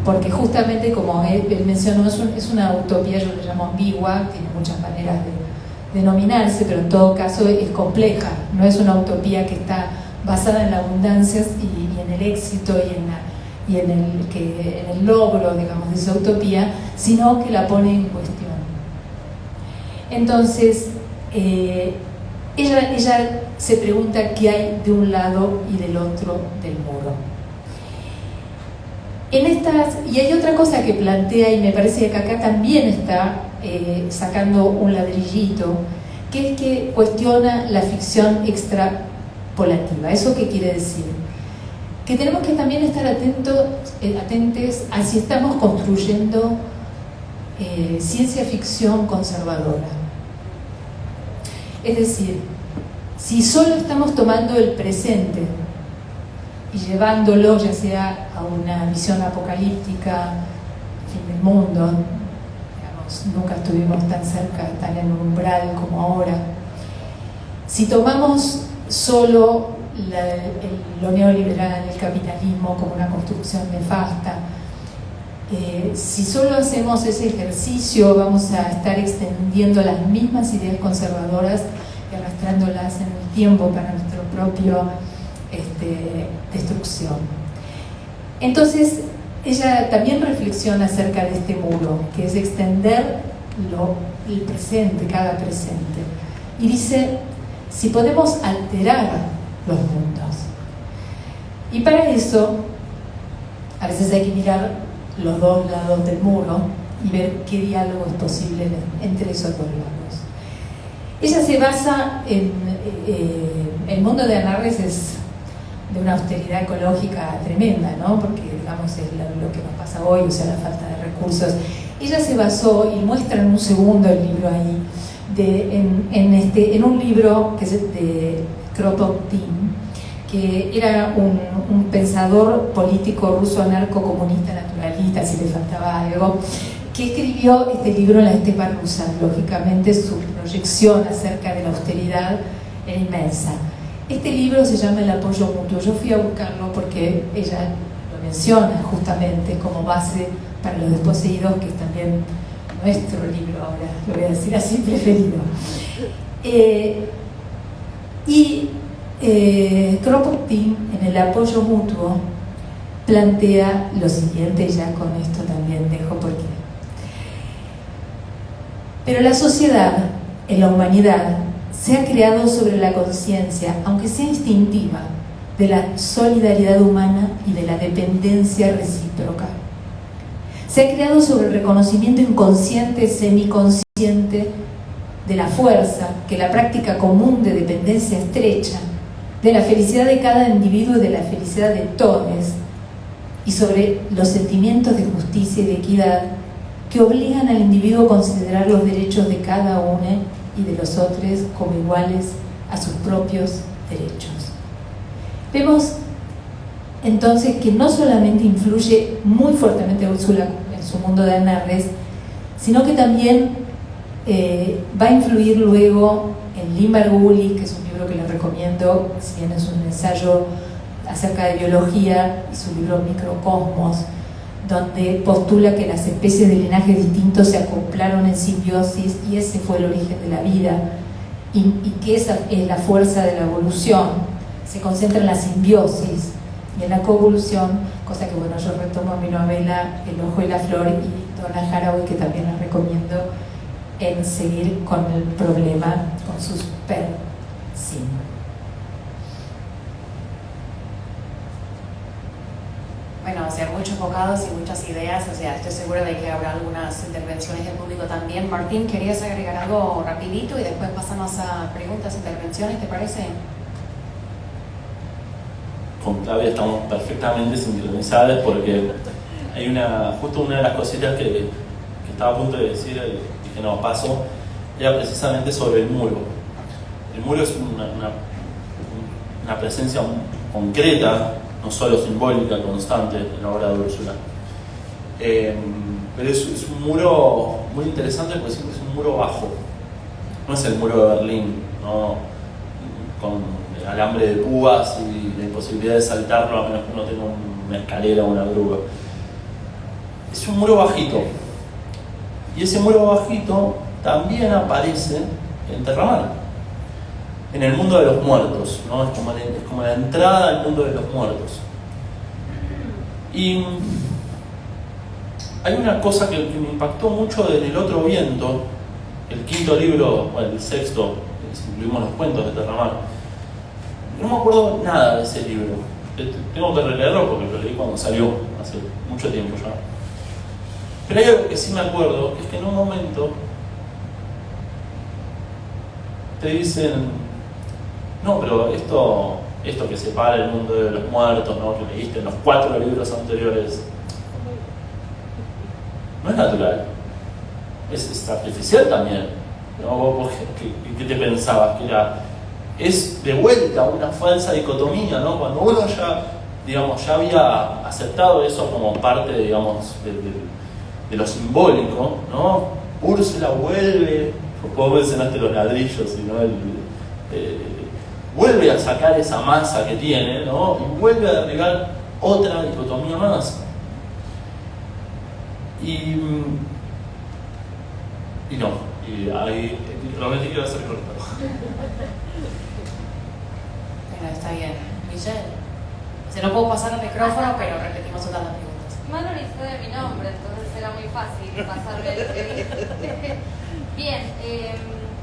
[SPEAKER 2] porque justamente como él mencionó, es una utopía, yo le llamo ambigua, tiene muchas maneras de denominarse, pero en todo caso es compleja, no es una utopía que está basada en la abundancia y en el éxito y en el logro, digamos, de esa utopía, sino que la pone en cuestión. Entonces, ella se pregunta qué hay de un lado y del otro del muro. Y hay otra cosa que plantea, y me parece que acá también está sacando un ladrillito, que es que cuestiona la ficción extrapolativa. ¿Eso qué quiere decir? Que tenemos que también estar atentos a si estamos construyendo ciencia ficción conservadora. Es decir, si solo estamos tomando el presente y llevándolo ya sea a una visión apocalíptica, fin del mundo, digamos, nunca estuvimos tan cerca, tan en un umbral como ahora. Si tomamos solo lo neoliberal, el capitalismo como una construcción nefasta, si solo hacemos ese ejercicio vamos a estar extendiendo las mismas ideas conservadoras y arrastrándolas en el tiempo para nuestro propio destrucción. Entonces ella también reflexiona acerca de este muro, que es extender el presente, cada presente. y dice si podemos alterar los mundos. Y para eso, a veces hay que mirar los dos lados del muro y ver qué diálogo es posible entre esos dos lados. Ella se basa en el mundo de Hannah Arendt es de una austeridad ecológica tremenda, ¿no? Porque digamos es lo que nos pasa hoy, o sea, la falta de recursos. Ella se basó, y muestra en un segundo el libro ahí, en un libro que es de Kropotkin, que era un pensador político ruso anarco-comunista naturalista, si le faltaba algo, que escribió este libro en la estepa rusa. Lógicamente su proyección acerca de la austeridad era inmensa. Este libro se llama El apoyo mutuo. Yo fui a buscarlo porque ella lo menciona justamente como base para los desposeídos, que es también nuestro libro ahora, lo voy a decir así, preferido. Kropotkin en El apoyo mutuo plantea lo siguiente, ya con esto también dejo por qué. Pero la sociedad, en la humanidad, se ha creado sobre la conciencia, aunque sea instintiva, de la solidaridad humana y de la dependencia recíproca. Se ha creado sobre el reconocimiento inconsciente, semiconsciente, de la fuerza que la práctica común de dependencia estrecha, de la felicidad de cada individuo y de la felicidad de todos, y sobre los sentimientos de justicia y de equidad que obligan al individuo a considerar los derechos de cada uno y de los otros como iguales a sus propios derechos. Vemos entonces que no solamente influye muy fuertemente Úrsula en su mundo de Hannah Arendt, sino que también va a influir luego en Lynn Margulis, que es un libro que les recomiendo, si bien es un ensayo acerca de biología, y su libro Microcosmos, donde postula que las especies de linajes distintos se acoplaron en simbiosis y ese fue el origen de la vida, y que esa es la fuerza de la evolución, se concentra en la simbiosis y en la coevolución, cosa que bueno, yo retomo mi novela El ojo y la flor y Donna Haraway, que también les recomiendo, en seguir con el problema, con sus sí.
[SPEAKER 1] Bueno, o sea, muchos bocados y muchas ideas, o sea, estoy segura de que habrá algunas intervenciones del público también. Martín, ¿querías agregar algo rapidito y después pasamos a preguntas, intervenciones, te parece?
[SPEAKER 3] Con Claudia estamos perfectamente sincronizadas porque hay justo una de las cositas que estaba a punto de decir y que no pasó, era precisamente sobre el muro. El muro es una presencia concreta, no solo simbólica, constante en la obra de Úrsula. Pero es un muro muy interesante porque siempre es un muro bajo. No es el muro de Berlín, ¿no? Con el alambre de púas y la imposibilidad de saltarlo a menos que uno tenga una escalera o una grúa. Es un muro bajito. Y ese muro bajito también aparece en Terramar, en el mundo de los muertos, ¿no? Es como la entrada al mundo de los muertos. Y hay una cosa que me impactó mucho en El otro viento, el quinto libro, bueno, el sexto, si incluimos los cuentos de Terramar. No me acuerdo nada de ese libro. Tengo que releerlo porque lo leí cuando salió, hace mucho tiempo ya. Pero hay algo que sí me acuerdo, que es que en un momento te dicen, no, pero esto que separa el mundo de los muertos, ¿no? Que leíste en los 4 libros anteriores, no es natural, es artificial también, ¿no? ¿Vos qué te pensabas? Que es de vuelta una falsa dicotomía, ¿no? Cuando uno ya había aceptado eso como parte, digamos, de lo simbólico, ¿no? Úrsula vuelve, vos mencionaste los ladrillos, ¿no? Vuelve a sacar esa masa que tiene, ¿no? Y vuelve a derribar otra dicotomía más. Y ahí realmente quiero hacer cortado.
[SPEAKER 1] Bueno, está bien. Michelle, se no puedo pasar el micrófono, pero repetimos todas las preguntas.
[SPEAKER 4] Manu ni fue de mi nombre, entonces era muy fácil pasarme el Bien,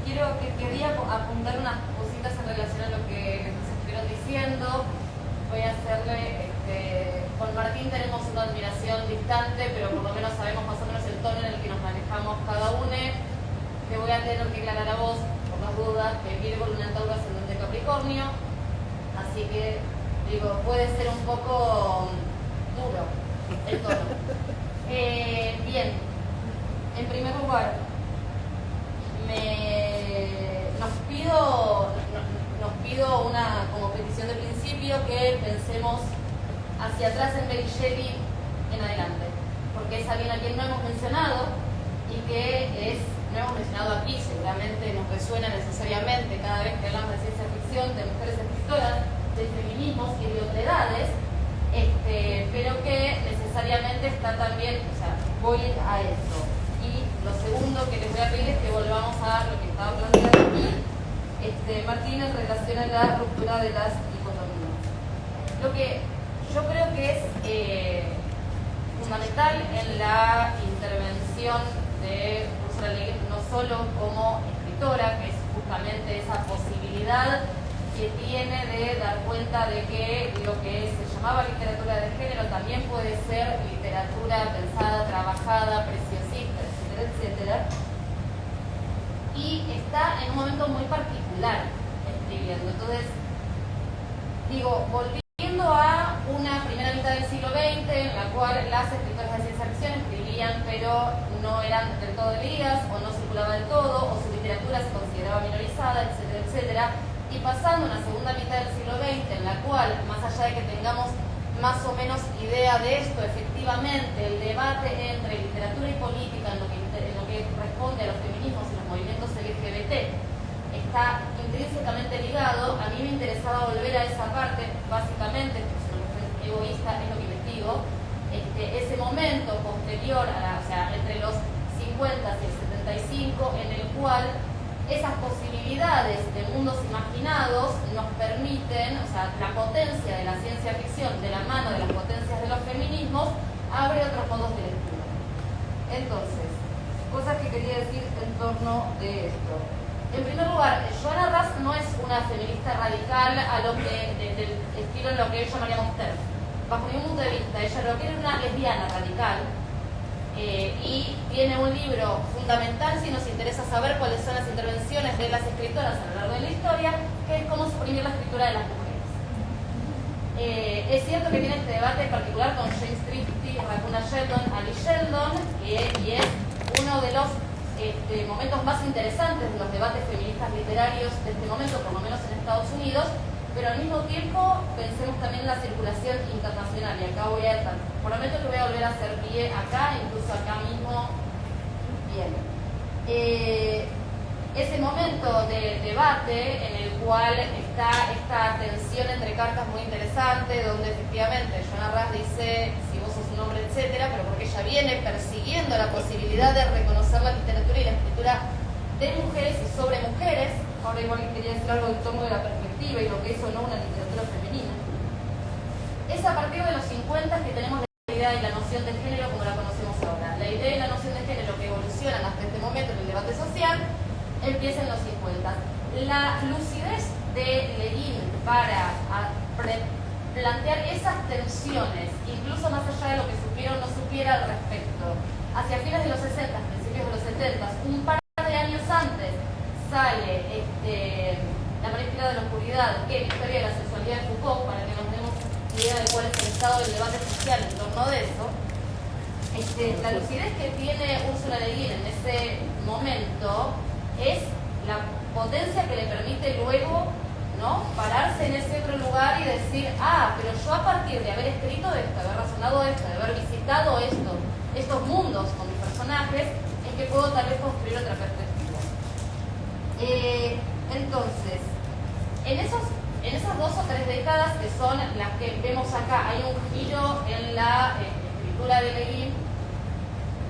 [SPEAKER 6] quería apuntar unas cositas en relación a lo que les estuvieron diciendo. Voy a hacerle, con Martín tenemos una admiración distante, pero por lo menos sabemos más o menos el tono en el que nos manejamos cada uno. Te voy a tener que aclarar a vos, por las dudas, que Virgo, Luna en Tauro, ascendente Capricornio, así que digo, puede ser un poco duro el tono. Bien, en primer lugar, nos pido una como petición de principio que pensemos hacia atrás en Mary Shelley en adelante, porque es alguien a quien no hemos mencionado y que no hemos mencionado aquí, seguramente nos resuena necesariamente cada vez que hablamos de ciencia ficción, de mujeres escritoras, de feminismos y de otredades, pero que necesariamente está también, o sea, voy a eso. Y lo segundo que les voy a pedir es que volvamos a lo que estaba planteando aquí, Martín, en relación a la ruptura de las dicotomías. Lo que yo creo que es fundamental en la intervención de Ursula Le Guin, no solo como escritora, que es justamente esa posibilidad que tiene de dar cuenta de que lo que se llamaba literatura de género también puede ser literatura pensada, trabajada, preciosista, etcétera, etcétera. Y está en un momento muy particular escribiendo. Entonces, digo, volviendo a una primera mitad del siglo XX, en la cual las escritoras de ciencia ficción escribían, pero no eran del todo leídas, o no circulaba del todo, o su literatura se consideraba minorizada, etcétera, etcétera. Y pasando a una segunda mitad del siglo XX, en la cual, más allá de que tengamos más o menos idea de esto, efectivamente, el debate entre literatura y política en lo que responde a los feminismos y los movimientos LGBT está intrínsecamente ligado. A mí me interesaba volver a esa parte, básicamente, porque soy una mujer egoísta, es lo que investigo, ese momento posterior, o sea, entre los 50 y el 75, en el cual esas posibilidades de mundos imaginados nos permiten, o sea, la potencia de la ciencia ficción de la mano de las potencias de los feminismos abre otros modos de lectura. Entonces, cosas que quería decir en torno de esto. En primer lugar, Johanna Ras no es una feminista radical del estilo en lo que yo llamaríamos TERF. Bajo ningún punto de vista, ella lo que era una lesbiana radical. Y tiene un libro fundamental si nos interesa saber cuáles son las intervenciones de las escritoras a lo largo de la historia, que es cómo suprimir la escritura de las mujeres. Es cierto que tiene este debate particular con James Tripty, Racuna Sheldon, Ali Sheldon, y es uno de los momentos más interesantes de los debates feministas literarios de este momento, por lo menos en Estados Unidos, pero al mismo tiempo pensemos también en la circulación internacional, y acá voy a estar. Prometo que voy a volver a hacer pie acá, incluso acá mismo. Bien. Ese momento de debate en el cual está esta tensión entre cartas muy interesante, donde efectivamente Johanna Ras dice si vos sos un hombre, etcétera, pero porque ella viene persiguiendo la posibilidad de reconocer la literatura y la escritura de mujeres y sobre mujeres. Ahora igual quería decir algo del tomo de la perspectiva y lo que es o no una literatura femenina. Es a partir de los 50 que tenemos la idea y la noción de género como la conocemos ahora. La idea y la noción de género que evolucionan hasta este momento en el debate social empieza en los 50. La lucidez de Le Guin para plantear esas tensiones, incluso más allá de lo que supiera o no supiera al respecto, hacia fines de los 60, principios de los 70, un par de años antes, sale La María de la Oscuridad, que es la historia de la sexualidad de Foucault, para que nos demos idea de cuál es el estado del debate social en torno de eso. La lucidez que tiene Ursula Le Guin en ese momento es la potencia que le permite luego, ¿no?, pararse en ese otro lugar y decir, pero yo a partir de haber escrito esto, de haber razonado esto, de haber visitado estos mundos con mis personajes, es que puedo tal vez construir otra perspectiva. Entonces, en esas 2 o 3 décadas que son las que vemos acá, hay un giro en la escritura de Le Guin,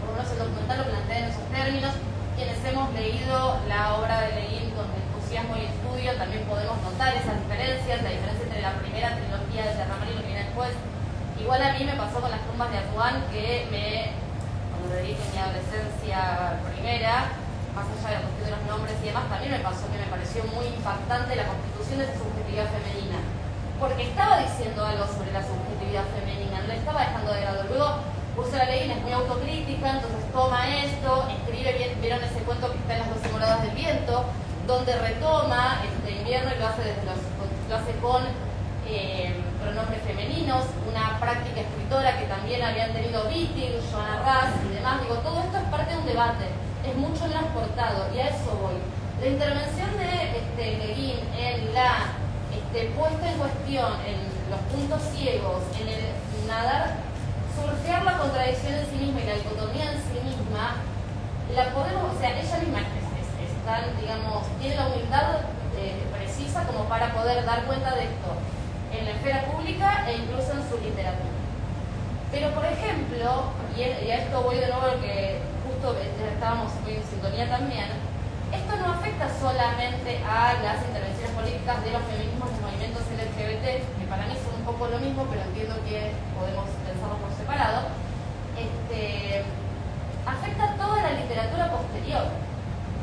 [SPEAKER 6] por lo menos el documental lo plantea en esos términos. Quienes hemos leído la obra de Le Guin con entusiasmo y estudio también podemos notar esas diferencias, la diferencia entre la primera trilogía de Terramar y lo que viene después. Igual a mí me pasó con Las tumbas de Atuán, que cuando lo leí en mi adolescencia primera, más allá de la cuestión de los nombres y demás también me pasó que me pareció muy impactante la constitución de esa subjetividad femenina, porque estaba diciendo algo sobre la subjetividad femenina, no le estaba dejando de lado. Luego Ursula Le Guin es muy autocrítica, entonces toma esto, escribe, vieron ese cuento que está en Las 12 moradas del viento, donde retoma invierno y lo hace con pronombres femeninos, una práctica escritora que también habían tenido Wittig, Johanna Ras y demás. Digo, todo esto es parte de un debate, es mucho transportado, y a eso voy. La intervención de Le Guin en la puesta en cuestión, en los puntos ciegos, en el surfear la contradicción en sí misma y la dicotomía en sí misma, la podemos, o sea, ella misma es tan, digamos, tiene la humildad precisa como para poder dar cuenta de esto en la esfera pública e incluso en su literatura. Pero, por ejemplo, y a esto voy de nuevo a lo que justo estábamos muy en sintonía también, esto no afecta solamente a las intervenciones políticas de los feminismos y movimientos LGBT, que para mí son un poco lo mismo, pero entiendo que podemos pensarlo por separado. Afecta a toda la literatura posterior.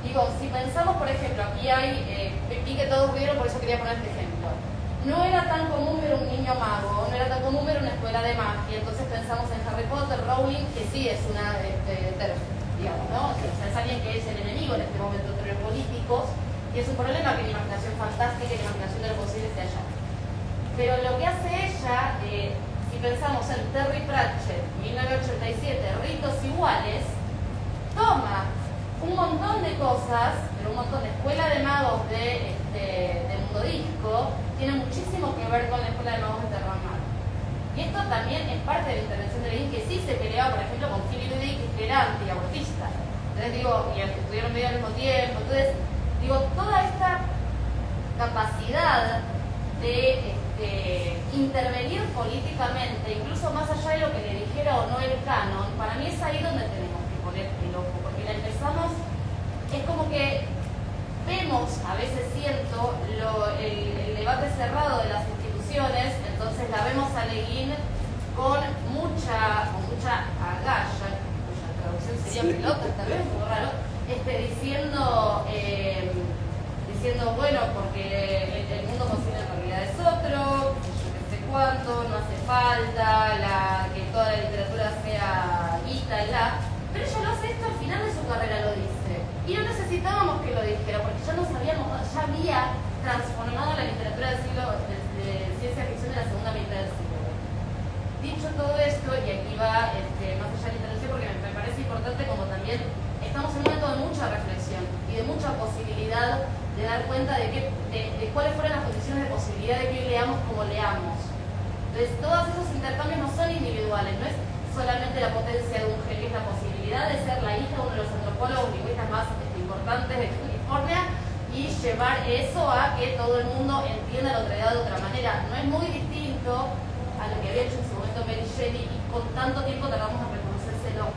[SPEAKER 6] Digo, si pensamos, por ejemplo, aquí vi que todos vieron, por eso quería poner este ejemplo. No era tan común ver un niño mago, no era tan común ver una escuela de magia, entonces pensamos en Harry Potter, Rowling, que sí es una digamos, ¿no? O sea, es alguien que es el enemigo en este momento entre los políticos, y es un problema que la imaginación fantástica y la imaginación de lo posible esté allá. Pero lo que hace ella, si pensamos en Terry Pratchett, 1987, Ritos Iguales, toma un montón de cosas, pero un montón de escuela de magos de Mundo Disco, tiene muchísimo que ver con la escuela de magos de Terramar. Y esto también es parte de la intervención de Le Guin, que sí se peleaba, por ejemplo, con Philip Dick, que era antiabortista. Entonces digo, y estuvieron medio al mismo tiempo. Entonces, digo, toda esta capacidad de intervenir políticamente, incluso más allá de lo que le dijera o no el canon, para mí es ahí donde tenemos que poner el ojo, porque la empezamos, es como que vemos, a veces siento, el debate cerrado de las instituciones, entonces la vemos a Le Guin con mucha agallas, cuya traducción sería pelotas, tal vez, un poco raro, diciendo, bueno, porque el mundo posible en realidad es otro, yo qué sé cuánto, no hace falta que toda la literatura sea guita, pero ella lo hace esto al final de su carrera, lo dice. Y no necesitábamos que lo dijera, porque ya había transformado la literatura de ciencia ficción en la segunda mitad del siglo. Dicho todo esto, y aquí va más allá de la intervención, porque me parece importante, como también estamos en un momento de mucha reflexión y de mucha posibilidad de dar cuenta de cuáles fueron las condiciones de posibilidad de que hoy leamos como leamos. Entonces, todos esos intercambios no son individuales, no es solamente la potencia de un genio, es la posibilidad de ser la hija de uno de los antropólogos lingüistas más importantes de California y llevar eso a que todo el mundo entienda la otredad de otra manera. No es muy distinto a lo que había hecho en su momento Mary Shelley, y con tanto tiempo tardamos en reconocérselo.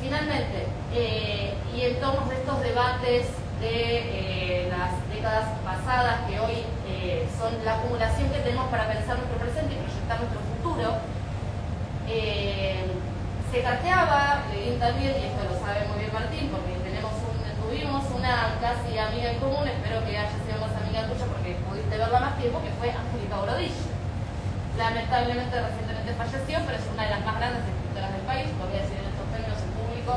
[SPEAKER 6] Finalmente, y en torno de estos debates de las décadas pasadas, que hoy son la acumulación que tenemos para pensar nuestro presente y proyectar nuestro futuro, se carteaba, Le Guin también, y esto lo sabe muy bien Martín, porque tuvimos una casi amiga en común, espero que haya sido más amiga tuya porque pudiste verla más tiempo, que fue Angélica Borodillo. Lamentablemente recientemente falleció, pero es una de las más grandes escritoras del país, lo voy a decir en estos términos en público,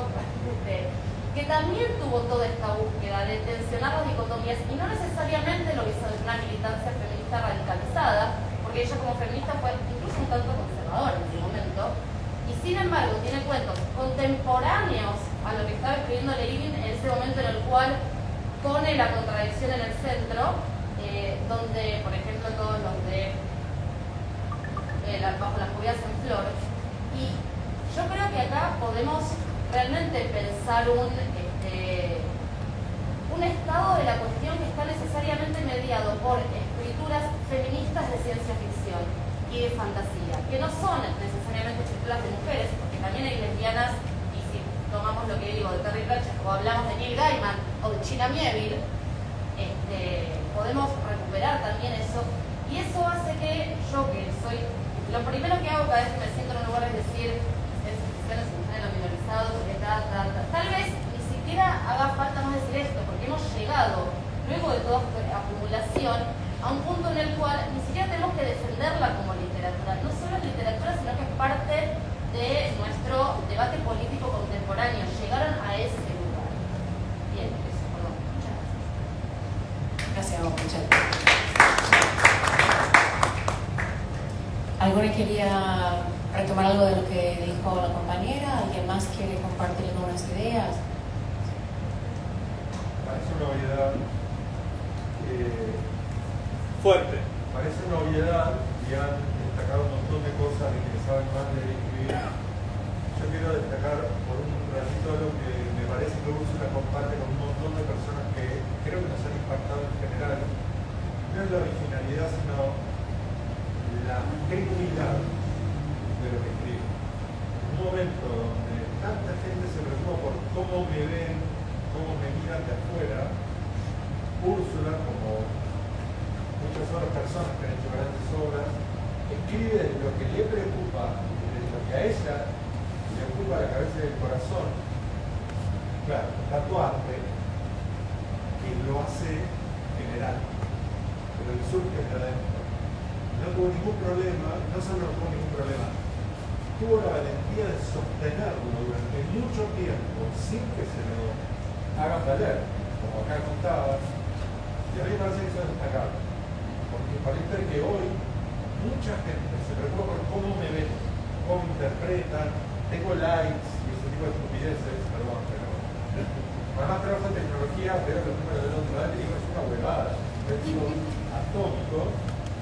[SPEAKER 6] que también tuvo toda esta búsqueda de tensionar las dicotomías, y no necesariamente lo hizo desde una militancia feminista radicalizada, porque ella como feminista fue incluso un tanto conservadora en su momento, y sin embargo tiene cuentos contemporáneos a lo que estaba escribiendo Le Guin en ese momento, en el cual pone la contradicción en el centro, donde, por ejemplo, todos los de Bajo las lluvias en flor. Y yo creo que acá podemos realmente pensar un estado de la cuestión que está necesariamente mediado por escrituras feministas de ciencia ficción y de fantasía, que no son necesariamente escrituras de mujeres, porque también hay lesbianas, y si tomamos lo que digo de Terry Pratchett, o hablamos de Neil Gaiman o de China Miéville, podemos recuperar también eso, y eso hace que yo, que soy, lo primero que hago cada vez que me siento en un lugar es decir, es lo minorizado, porque tal vez ni siquiera haga falta más decir esto, porque llegado, luego de toda acumulación, a un punto en el cual ni siquiera tenemos que defenderla como literatura. No solo es literatura, sino que es parte de nuestro debate político contemporáneo. Llegaron a ese lugar. Bien, eso, perdón. Muchas gracias.
[SPEAKER 1] Gracias a vos, Michelle. ¿Alguna quería retomar algo de lo que dijo la compañera? ¿Alguien más quiere compartir algunas ideas?
[SPEAKER 7] Parece una obviedad fuerte, parece una obviedad y han destacado un montón de cosas de que saben más de escribir. Yo quiero destacar por un ratito lo que me parece que Úrsula comparte con un montón de personas que creo que nos han impactado en general. No es la originalidad, sino la genuinidad de lo que escribe. En un momento donde tanta gente se preocupa por cómo me ven, cómo me miran de afuera, Úrsula, como muchas otras personas que han hecho grandes obras, escribe de lo que le preocupa, de lo que a ella le ocupa la cabeza y el corazón. Claro, tatuarte, que lo hace general, pero le surge de adentro. No tuvo ningún problema, no solo no tuvo ningún problema, tuvo la valentía de sostenerlo durante mucho tiempo sin que se lo hagan valer, como acá contaba. Y a mí me parece que eso es destacable, porque parece que hoy mucha gente se preocupa por cómo me ven, cómo interpretan, tengo likes y ese tipo de estupideces, perdón, pero además trabajo en tecnología, veo los números del otro lado y digo, es una huevada, es un atómico,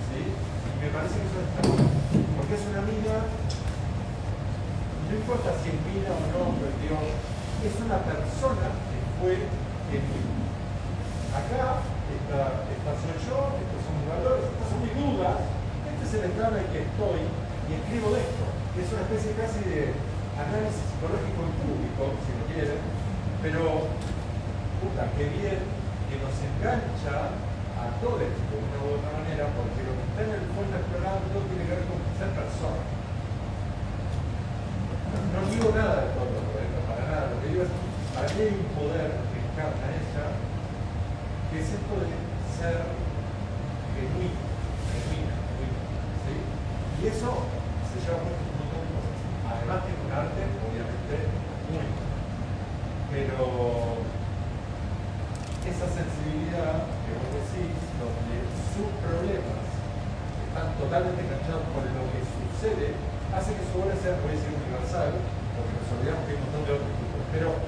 [SPEAKER 7] ¿sí? Y me parece que eso es destacable, porque es una mina, no importa si es mina o no, pero digo, es una persona que fue genuina. Acá esta soy yo, estos son mis valores, estas son mis dudas, este es el estado en el que estoy y escribo de esto. Es una especie casi de análisis psicológico en público, si lo quieren, pero puta, qué bien que nos engancha a todos de una u otra manera, porque lo que está en el fondo explorando tiene que ver con ser persona. No digo nada de todo esto, para nada. Lo que digo es, para mí hay un poder que encarna ella, que es esto de ser genuino, ¿sí? Y eso se lleva mucho un montón de cosas. Además que es un arte, obviamente, único. Pero esa sensibilidad que vos decís, donde sus problemas están totalmente enganchados por lo que sucede, hace que su obra sea, puede ser universal, porque nos olvidamos que hay un montón de otras culturas. Pero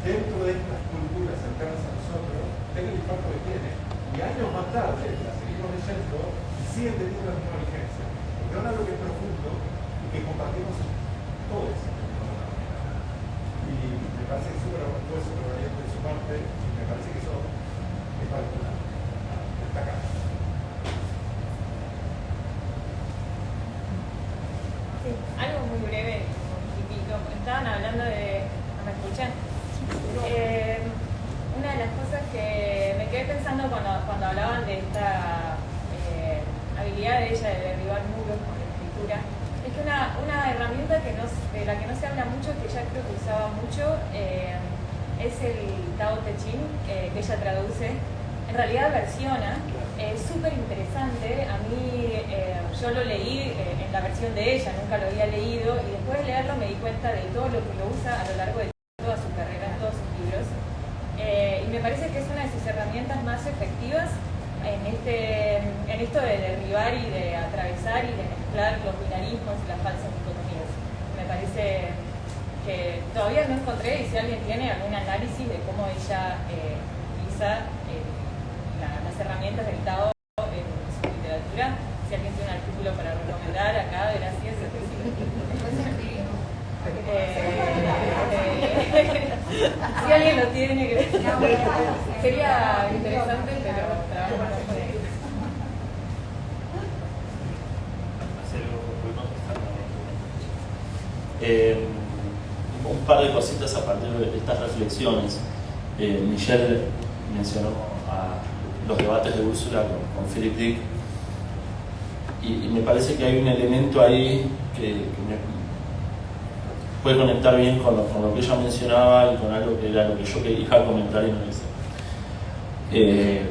[SPEAKER 7] dentro de estas culturas cercanas a nosotros, tenga el impacto que tiene. Y años más tarde, la seguimos leyendo y siguen teniendo la misma vigencia. Porque ahora lo que es profundo y que compartimos todos. Y me parece que súper valiente de su parte y me parece que eso es particular. Destacar.
[SPEAKER 8] Sí, algo muy breve, un poquitito. Estaban hablando de... ¿Me escuchan? Una de las cosas que me quedé pensando cuando hablaban de esta habilidad de ella de derribar muros con la escritura, es que una herramienta de la que no se habla mucho, que ella creo que usaba mucho, es el Tao Te Ching, que ella traduce. En realidad versiona, es súper interesante. A mí, yo lo leí en la versión de ella, nunca lo había leído, y después de leerlo me di cuenta de todo lo que lo usa a lo largo de toda su carrera, en todos sus libros. Y me parece que es una de sus herramientas más efectivas en esto de derribar y de atravesar y de mezclar los binarismos y las falsas dicotomías. Me parece que todavía no encontré, y si alguien tiene algún análisis de cómo ella utiliza las herramientas del Tao en su literatura, si alguien tiene un artículo para recomendar acá, gracias. Si alguien lo tiene, sería interesante, pero trabajamos con él.
[SPEAKER 3] Un par de cositas a partir de estas reflexiones. Michelle mencionó los debates de Úrsula con Philip Dick, y me parece que hay un elemento ahí que me puede conectar bien con lo que ella mencionaba y con algo que era lo que yo quería comentar y no lo hice. Le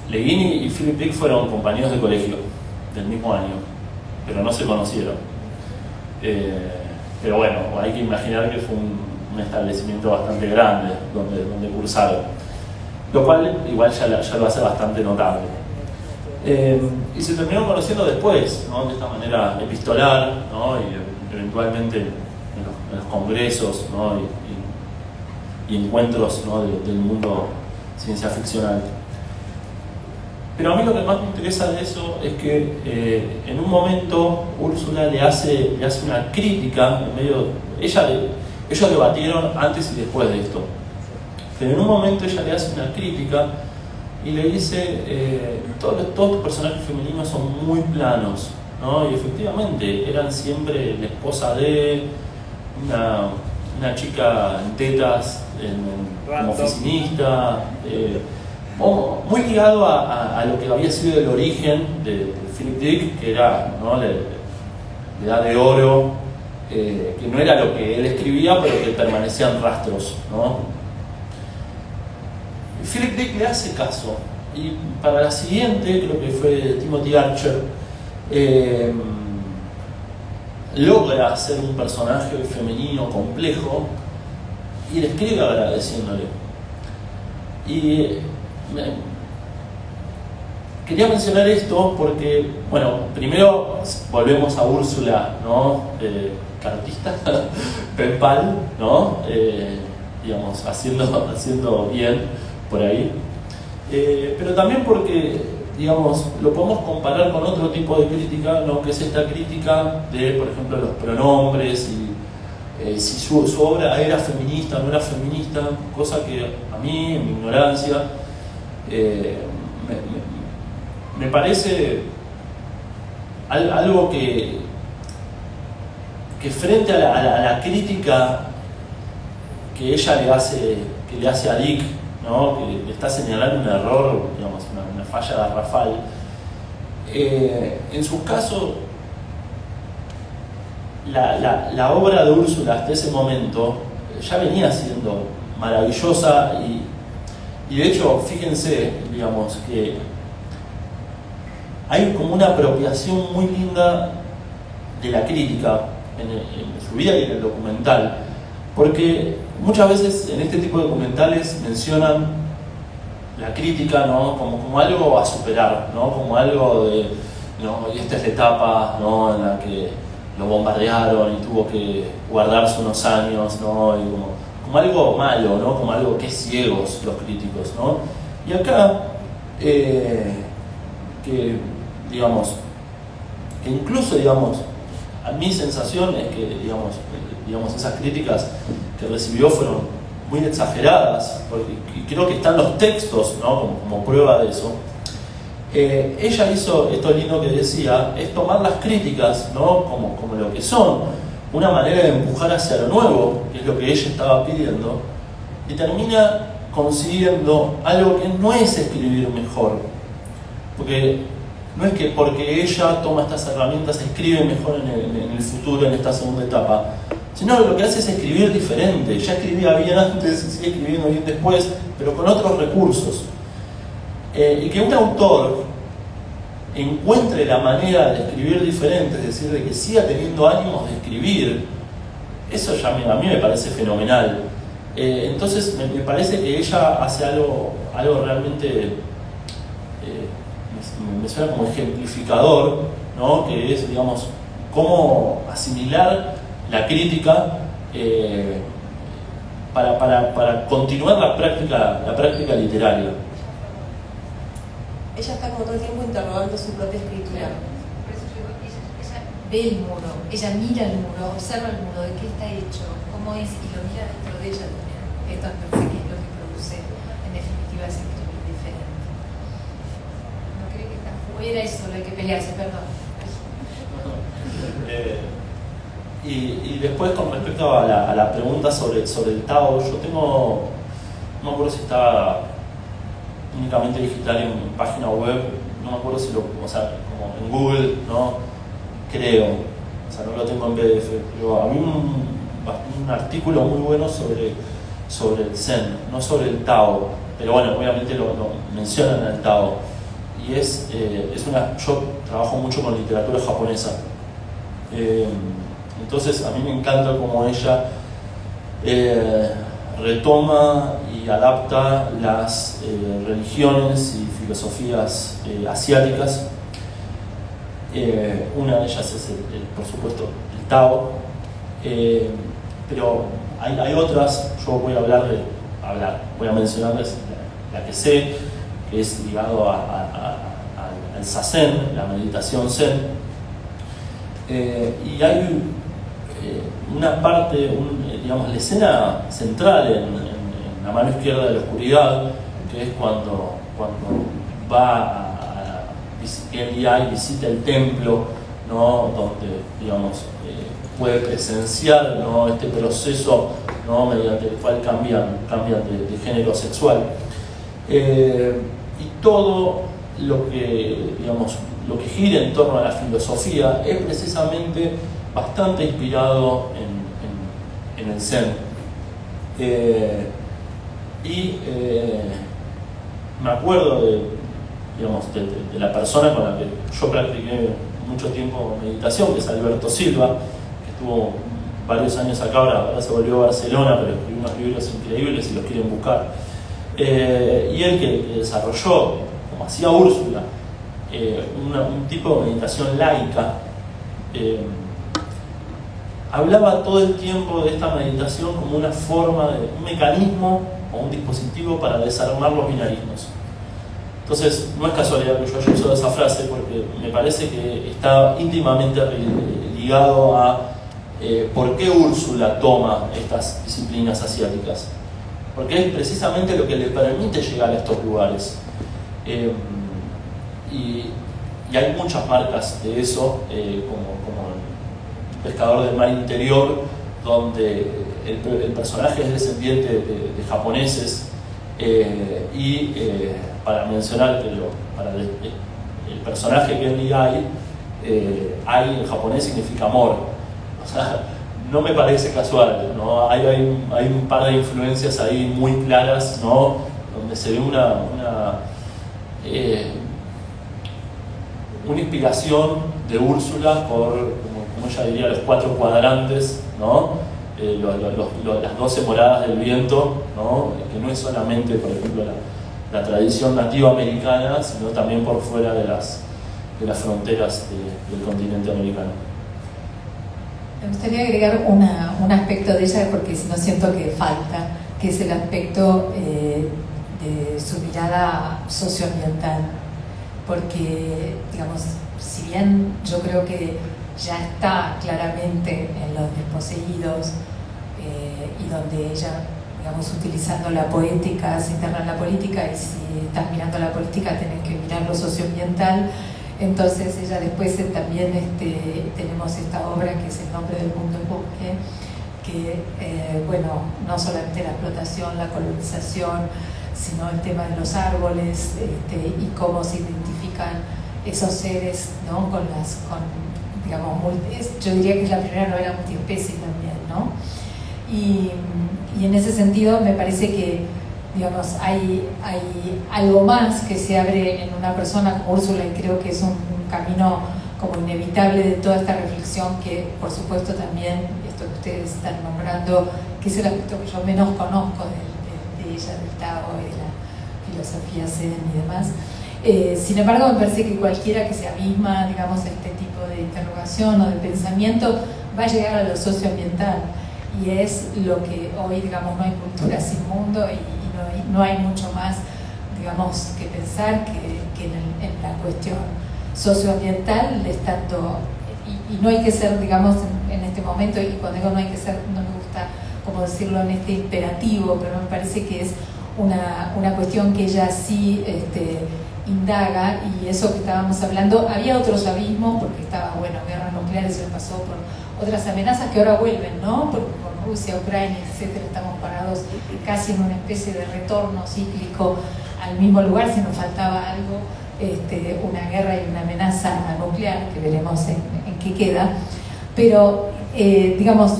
[SPEAKER 3] Guin y Philip Dick fueron compañeros de colegio del mismo año, pero no se conocieron. Pero bueno, hay que imaginar que fue un establecimiento bastante grande donde cursaron, lo cual igual ya lo hace bastante notable. Y se terminaron conociendo después, ¿no? De esta manera epistolar, ¿no? Y eventualmente en los congresos, ¿no? y encuentros, ¿no? del mundo ciencia ficcional. Pero a mí lo que más me interesa de eso es que en un momento Úrsula le hace una crítica en medio. Ellos debatieron antes y después de esto, pero en un momento ella le hace una crítica y le dice todos tus personajes femeninos son muy planos, ¿no? Y efectivamente eran siempre la esposa de una chica en tetas como oficinista, muy ligado a lo que había sido el origen de Philip Dick, que era, ¿no? la edad de oro, que no era lo que él escribía, pero que permanecían rastros, ¿no? Philip Dick le hace caso, y para la siguiente, creo que fue Timothy Archer, logra hacer un personaje femenino complejo y le escribe agradeciéndole. Y quería mencionar esto porque, bueno, primero volvemos a Úrsula, ¿no? Cartista, pen pal, ¿no? Digamos, haciendo bien por ahí. Pero también porque, digamos, lo podemos comparar con otro tipo de crítica, ¿no? Que es esta crítica de, por ejemplo, los pronombres y si su obra era feminista o no era feminista, cosa que a mí, en mi ignorancia, me parece algo que frente a la crítica que ella le hace a Dick, ¿no? Que le está señalando un error, digamos, una falla garrafal, en su caso la obra de Úrsula hasta ese momento ya venía siendo maravillosa y de hecho, fíjense, digamos, que hay como una apropiación muy linda de la crítica en su vida y en el documental, porque muchas veces en este tipo de documentales mencionan la crítica, ¿no? como algo a superar, ¿no? Como algo de, ¿no? Y esta es la etapa, ¿no? En la que lo bombardearon y tuvo que guardarse unos años, ¿no? Y como algo malo, ¿no? Como algo que es ciegos los críticos, ¿no? Y acá, que incluso, digamos, a mi sensación es que, digamos, esas críticas que recibió fueron muy exageradas, porque creo que están los textos, ¿no? como prueba de eso. Ella hizo esto lindo que decía, es tomar las críticas, ¿no? como lo que son, una manera de empujar hacia lo nuevo, que es lo que ella estaba pidiendo, y termina consiguiendo algo que no es escribir mejor, porque no es que porque ella toma estas herramientas escribe mejor en el futuro, en esta segunda etapa, sino lo que hace es escribir diferente. Ya escribía bien antes y sigue escribiendo bien después, pero con otros recursos. Y que un autor encuentre la manera de escribir diferente, es decir, de que siga teniendo ánimos de escribir, eso ya a mí me parece fenomenal. Entonces me parece que ella hace algo realmente, me suena como ejemplificador, ¿no? Que es, digamos, cómo asimilar la crítica para continuar la práctica literaria.
[SPEAKER 5] Ella está como todo el tiempo interrogando su propia escritura.
[SPEAKER 4] Por eso yo digo, ella ve el muro, ella mira el muro, observa el muro, de qué está hecho, cómo es, y lo mira dentro de ella también. Esto me parece que es lo que produce, en definitiva, es escribir diferente. No cree que está fuera, eso lo hay que pelearse, perdón.
[SPEAKER 3] Y después, con respecto a la pregunta sobre el Tao, yo tengo, no me acuerdo si estaba únicamente digital en página web, no me acuerdo si como en Google, ¿no? Creo, o sea, no lo tengo en PDF, pero había un artículo muy bueno sobre el Zen, no sobre el Tao, pero bueno, obviamente lo mencionan al Tao. Y yo trabajo mucho con literatura japonesa. Entonces a mí me encanta cómo ella retoma y adapta las religiones y filosofías asiáticas. Una de ellas es por supuesto el Tao, pero hay otras. Yo voy a mencionarles la que sé, que es ligado al Zazen, la meditación Zen. Y hay una parte, digamos, la escena central en la mano izquierda de la oscuridad, que es cuando va Gen Liai visita el templo, ¿no? Donde, digamos, puede presenciar, ¿no? Este proceso, ¿no? Mediante el cual cambian de género sexual. Y todo lo que gira en torno a la filosofía es precisamente bastante inspirado en el Zen. Me acuerdo de la persona con la que yo practiqué mucho tiempo meditación, que es Alberto Silva, que estuvo varios años acá, ahora se volvió a Barcelona, pero escribió unos libros increíbles si los quieren buscar. Y él que desarrolló, como hacía Úrsula, un tipo de meditación laica, hablaba todo el tiempo de esta meditación como una forma de un mecanismo o un dispositivo para desarmar los binarismos. Entonces, no es casualidad que yo haya usado esa frase, porque me parece que está íntimamente ligado a por qué Úrsula toma estas disciplinas asiáticas. Porque es precisamente lo que le permite llegar a estos lugares. Y hay muchas marcas de eso, como el Pescador del Mar Interior, donde el personaje es descendiente de japoneses. Para mencionar que el personaje Gen Liai, Ai en japonés significa amor. O sea, no me parece casual, ¿no? Hay un par de influencias ahí muy claras, ¿no? Donde se ve una inspiración de Úrsula por, como ella diría, los 4 cuadrantes, ¿no? Las 12 moradas del viento, ¿no? Que no es solamente, por ejemplo, la tradición nativa americana, sino también por fuera de las fronteras del continente americano.
[SPEAKER 2] Me gustaría agregar un aspecto de ella, porque si no siento que falta, que es el aspecto de su mirada socioambiental. Porque, digamos, si bien yo creo que ya está claramente en Los Desposeídos, y donde ella, digamos, utilizando la poética, se interna en la política, y si estás mirando la política tenés que mirar lo socioambiental. Entonces ella después también tenemos esta obra que es El nombre del mundo en bosque, que bueno, no solamente la explotación, la colonización, sino el tema de los árboles, y cómo se identifican esos seres, ¿no? Digamos, yo diría que es la primera novela multiespecie también, ¿no? Y en ese sentido me parece que, digamos, hay algo más que se abre en una persona como Úrsula, y creo que es un camino como inevitable de toda esta reflexión, que por supuesto también esto que ustedes están nombrando, que es el aspecto que yo menos conozco de ella, del Tao y de la filosofía Zen y demás. Sin embargo, me parece que cualquiera que se abisma, digamos, a este tipo de interrogación o de pensamiento va a llegar a lo socioambiental, y es lo que hoy, digamos, no hay cultura sin mundo, y no hay mucho más, digamos, que pensar que en la cuestión socioambiental, y no hay que ser, digamos, en este momento, y cuando digo no hay que ser, no me gusta como decirlo en este imperativo, pero me parece que es una cuestión que ella sí indaga, y eso que estábamos hablando, había otros abismos, porque estaba, bueno, guerras nucleares, se pasó por otras amenazas que ahora vuelven, ¿no? Por Rusia, Ucrania, etcétera. Estamos parados casi en una especie de retorno cíclico al mismo lugar, si nos faltaba algo, una guerra y una amenaza nuclear, que veremos en qué queda. Pero, digamos,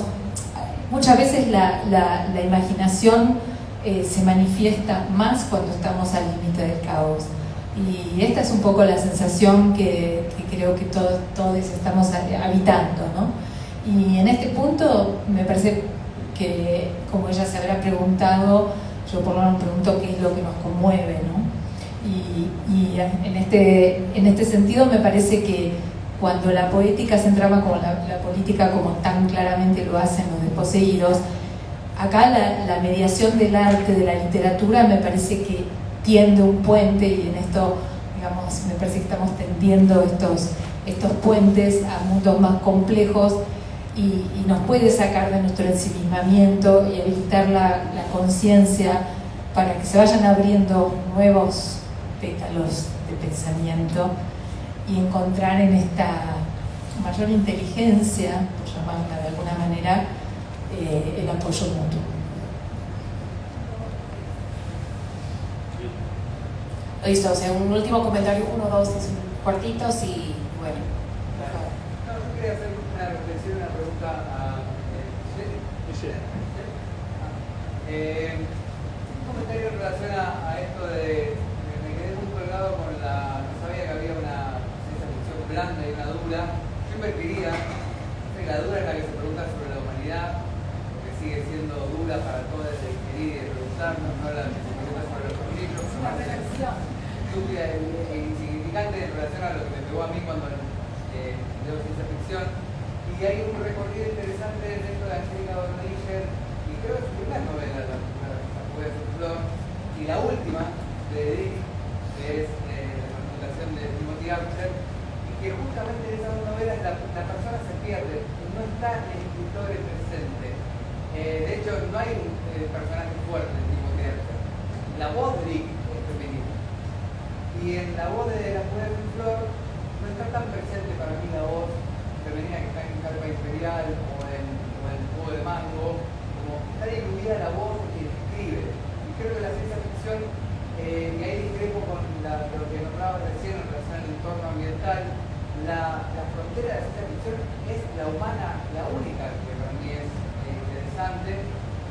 [SPEAKER 2] muchas veces la imaginación se manifiesta más cuando estamos al límite del caos. Y esta es un poco la sensación que creo que todos estamos habitando, ¿no? Y en este punto me parece que, como ella se habrá preguntado, yo por lo menos pregunto qué es lo que nos conmueve, ¿no? Y en este sentido me parece que cuando la poética se entraba con la política, como tan claramente lo hacen los desposeídos, acá la mediación del arte, de la literatura, me parece que tiende un puente, y en esto, digamos, me parece que estamos tendiendo estos puentes a mundos más complejos, y nos puede sacar de nuestro ensimismamiento y habilitar la conciencia para que se vayan abriendo nuevos pétalos de pensamiento y encontrar en esta mayor inteligencia, por llamarla de alguna manera, el apoyo mutuo.
[SPEAKER 1] Listo, o sea, un último comentario, 1, 2, 3 cuartitos y bueno.
[SPEAKER 9] No, yo quería hacer una reflexión, una pregunta a... un comentario en relación a esto de... Me quedé muy colgado con la... No sabía que había una ciencia ficción blanda y una dura. Yo invertiría, la dura es la que se pregunta sobre la humanidad, que sigue siendo dura para todos de inquirir y de preguntarnos, no la que se pregunta sobre los libros. Es una reflexión estúpida e insignificante en relación a lo que me pegó a mí cuando leo ciencia ficción. Y hay un recorrido interesante dentro de Angélica Dorniger, y creo que es su primera novela, La Fuga de su Flor, y la última de Edith, que es la presentación de Timothy Archer, y que justamente en esas dos novelas la persona se pierde, no está el escritor presente. De hecho, no hay un personaje fuerte en Timothy Archer. La voz de Dick es femenina. Y en la voz de La Fuga de su Flor no está tan presente para mí la voz femenina que está en Carpa Imperial o en Juego de Mango, como está diluida la voz que escribe. Y creo que la ciencia ficción, y ahí discrepo con lo que nombraba recién en relación al entorno ambiental, la frontera de la ciencia ficción es la humana, la única que para mí es interesante,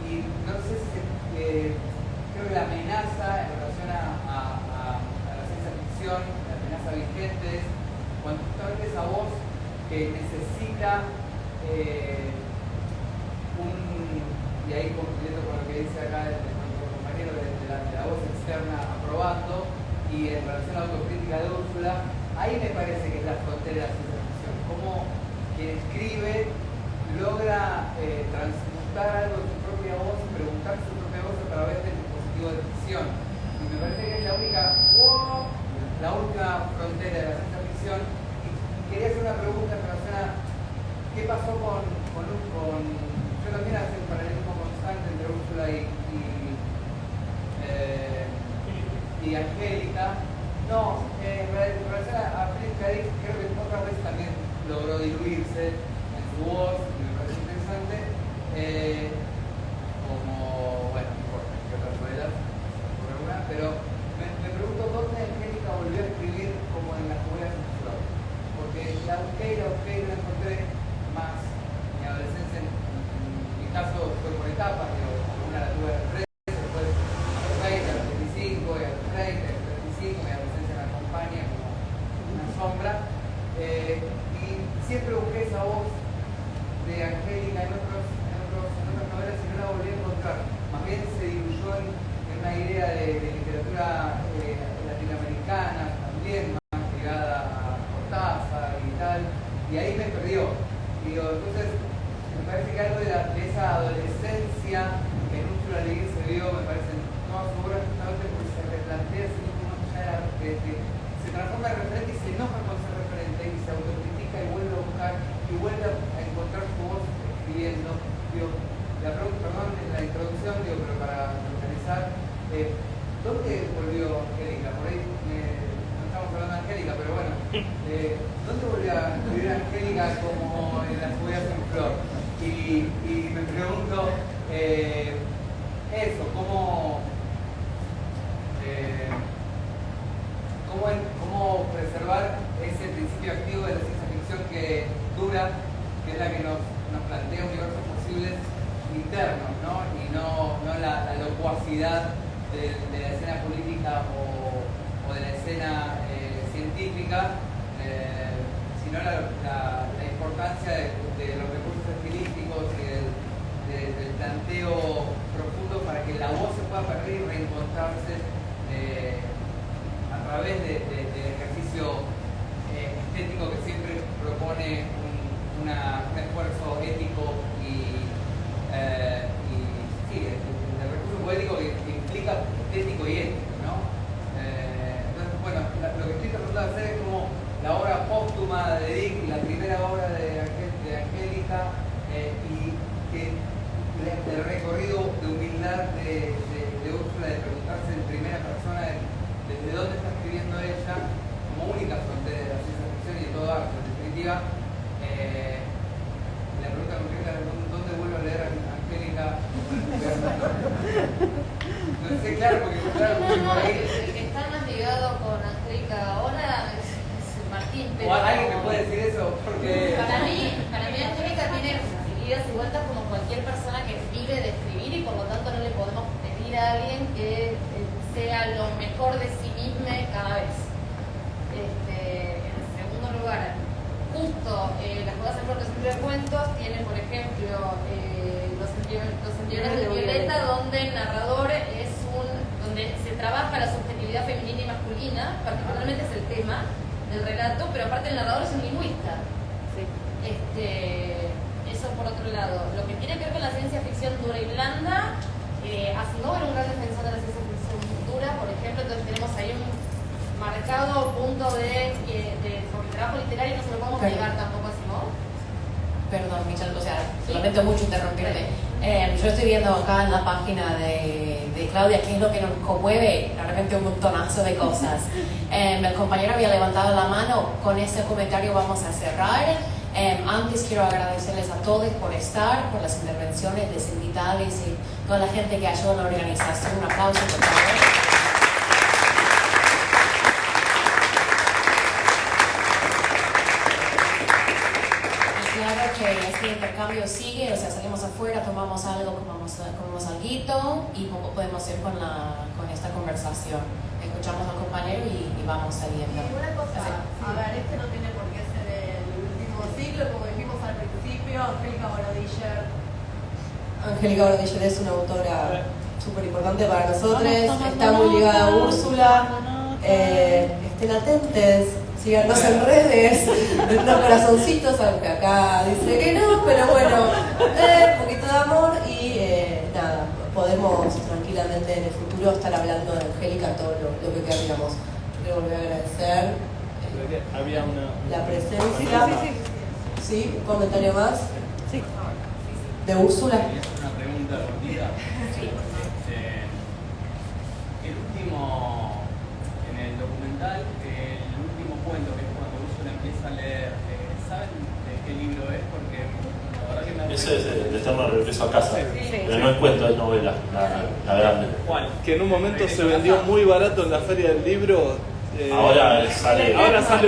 [SPEAKER 9] y no sé si creo que la amenaza en relación a la ciencia ficción, la amenaza vigente es cuando justamente esa voz que necesita y ahí concluyendo con lo que dice acá nuestro compañero de la voz externa aprobando, y en relación a la autocrítica de Úrsula, ahí me parece que es la frontera de la ciencia ficción, cómo quien escribe logra transmutar algo de su propia voz y preguntar su propia voz a través del dispositivo de ficción. Y me parece que es la única frontera de la ciencia ficción. Y quería hacer una pregunta en relación a qué pasó con yo también hago un paralelismo constante entre Úrsula y Angélica. No, en relación a Philip K. Dick, creo que otras veces también logró diluirse en su voz, y me parece interesante. Como, bueno, no importa, que otras novelas, por alguna, pero me pregunto dónde Angélica volvió a escribir como en Las Fugas de su Flor. Porque la busqué y la encontré más. Mi adolescencia, en mi caso, fue por etapas, una la tuve a los 13, después a los 20, a los 25, y a los 30, a los 35, mi adolescencia me acompaña como una sombra. Y siempre busqué esa voz de Angélica en otras novelas y no la volví a encontrar. Más bien se diluyó en una idea de literatura latinoamericana, también más ligada a Cortázar y tal, y ahí me perdió. Entonces, me parece que algo de esa adolescencia que en Úrsula Le Guin se vio, me parece en todas sus obras, justamente porque se replantea si no se transforma en referente y se enoja con ser referente y se autocritica y vuelve a buscar y vuelve a encontrar su voz escribiendo. La pregunta, perdón, en la introducción, pero para localizar, ¿dónde volvió Angélica? Por ahí no estamos hablando de Angélica, pero bueno, ¿dónde volvió a escribir Angélica como en Las Fugas de su Flor? Y me pregunto eso, cómo preservar ese principio activo de la ciencia ficción que dura, que es la que nos plantea universos posibles internos, ¿no? Y no la locuacidad escena científica, sino la importancia de los recursos estilísticos y del planteo profundo para que la voz se pueda perder y reencontrarse a través del ejercicio estético que siempre propone un esfuerzo ético y sí, el recurso poético que implica estético y ético, ¿no? Entonces, bueno, lo que estoy tratando de hacer es como la obra póstuma de Dick, la primera obra de Angélica, y que el recorrido de humildad de Úrsula, de preguntarse en primera persona desde dónde está escribiendo ella, como única frontera de la ciencia ficción y de todo arte, en definitiva. La pregunta concreta es ¿dónde vuelvo a leer a Angélica? No sé, claro, porque claro,
[SPEAKER 6] el que está más ligado con Angélica ahora es Martín, pero...
[SPEAKER 9] ¿O alguien me puede decir eso? Porque...
[SPEAKER 6] Para mí Angélica tiene idas y vueltas como cualquier persona que vive de escribir y por lo tanto no le podemos pedir a alguien que sea lo mejor de sí mismo cada vez. En segundo lugar, justo las cosas en flor de cuentos tienen, por ejemplo, los embriones de Violeta, donde el narrador donde se trabaja la subjetividad femenina y masculina, particularmente es el tema del relato, pero aparte el narrador es un lingüista. Sí. Eso por otro lado. Lo que tiene que ver con la ciencia ficción dura y blanda, Asimov era un gran defensor de la ciencia ficción dura, por ejemplo, entonces tenemos ahí un marcado punto de sobre el trabajo literario, no se lo podemos negar tampoco a Asimov.
[SPEAKER 1] Perdón, Michelle, o sea, lamento mucho interrumpirte. Yo estoy viendo acá en la página de Claudia qué es lo que nos conmueve, realmente un montonazo de cosas. El compañero había levantado la mano, con ese comentario vamos a cerrar. Antes quiero agradecerles a todos por estar, por las intervenciones de sindicales y toda la gente que ayudó en la organización. Un aplauso, por favor. Claro que este intercambio sigue, o sea, salimos afuera, tomamos algo, comemos alguito y podemos ir con esta conversación. Escuchamos al compañero y vamos saliendo.
[SPEAKER 5] Y una cosa, a ver, no tiene por qué ser el último ciclo, como dijimos al principio, Angélica Borodiller es una autora súper importante para nosotros, está muy ligada a Úrsula, estén atentos. Síganos en redes, los corazoncitos, aunque acá dice que no, pero bueno, un poquito de amor y nada, podemos tranquilamente en el futuro estar hablando de Angélica todo lo que querríamos. Quiero volver a agradecer
[SPEAKER 3] había
[SPEAKER 5] la presencia. Sí, un comentario más.
[SPEAKER 10] Sí.
[SPEAKER 5] De Úrsula.
[SPEAKER 11] Una pregunta cortita.
[SPEAKER 6] Sí.
[SPEAKER 11] El último, en el documental, cuento que es cuando Úrsula empieza a leer, ¿saben de qué libro es? Porque la verdad que me...
[SPEAKER 3] Ese es el Eterno Regreso a Casa,
[SPEAKER 10] Sí.
[SPEAKER 3] pero no es cuento, es novela, la grande.
[SPEAKER 11] ¿Cuál?
[SPEAKER 10] Que en un momento se vendió muy barato en la feria del libro.
[SPEAKER 3] Ahora sale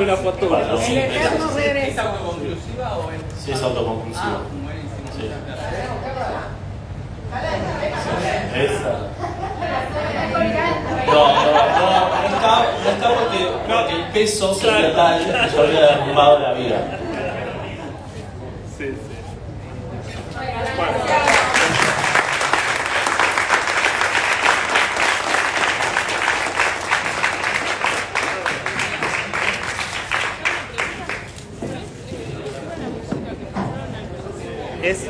[SPEAKER 10] una factura.
[SPEAKER 3] ¿no? Sí,
[SPEAKER 11] ¿Es autoconclusiva o es...?
[SPEAKER 3] Sí, es autoconclusiva.
[SPEAKER 11] Ah, buenísimo.
[SPEAKER 3] Sí.
[SPEAKER 11] Muchas
[SPEAKER 3] Esa. No está porque el peso sería tal que yo había derrumbado la vida.
[SPEAKER 10] Sí. Es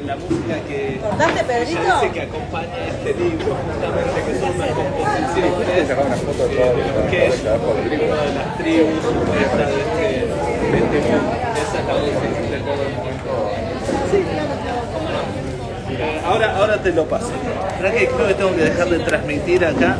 [SPEAKER 10] la música que
[SPEAKER 12] ¿Cortaste, Pedrito?
[SPEAKER 10] ella dice que acompaña este libro, justamente, que son unas composiciones de lo que es uno de las tribus esta de este mundo. Esa es la música del mundo. Sí, claro. Ahora te lo paso. Creo que tengo que dejar de transmitir acá.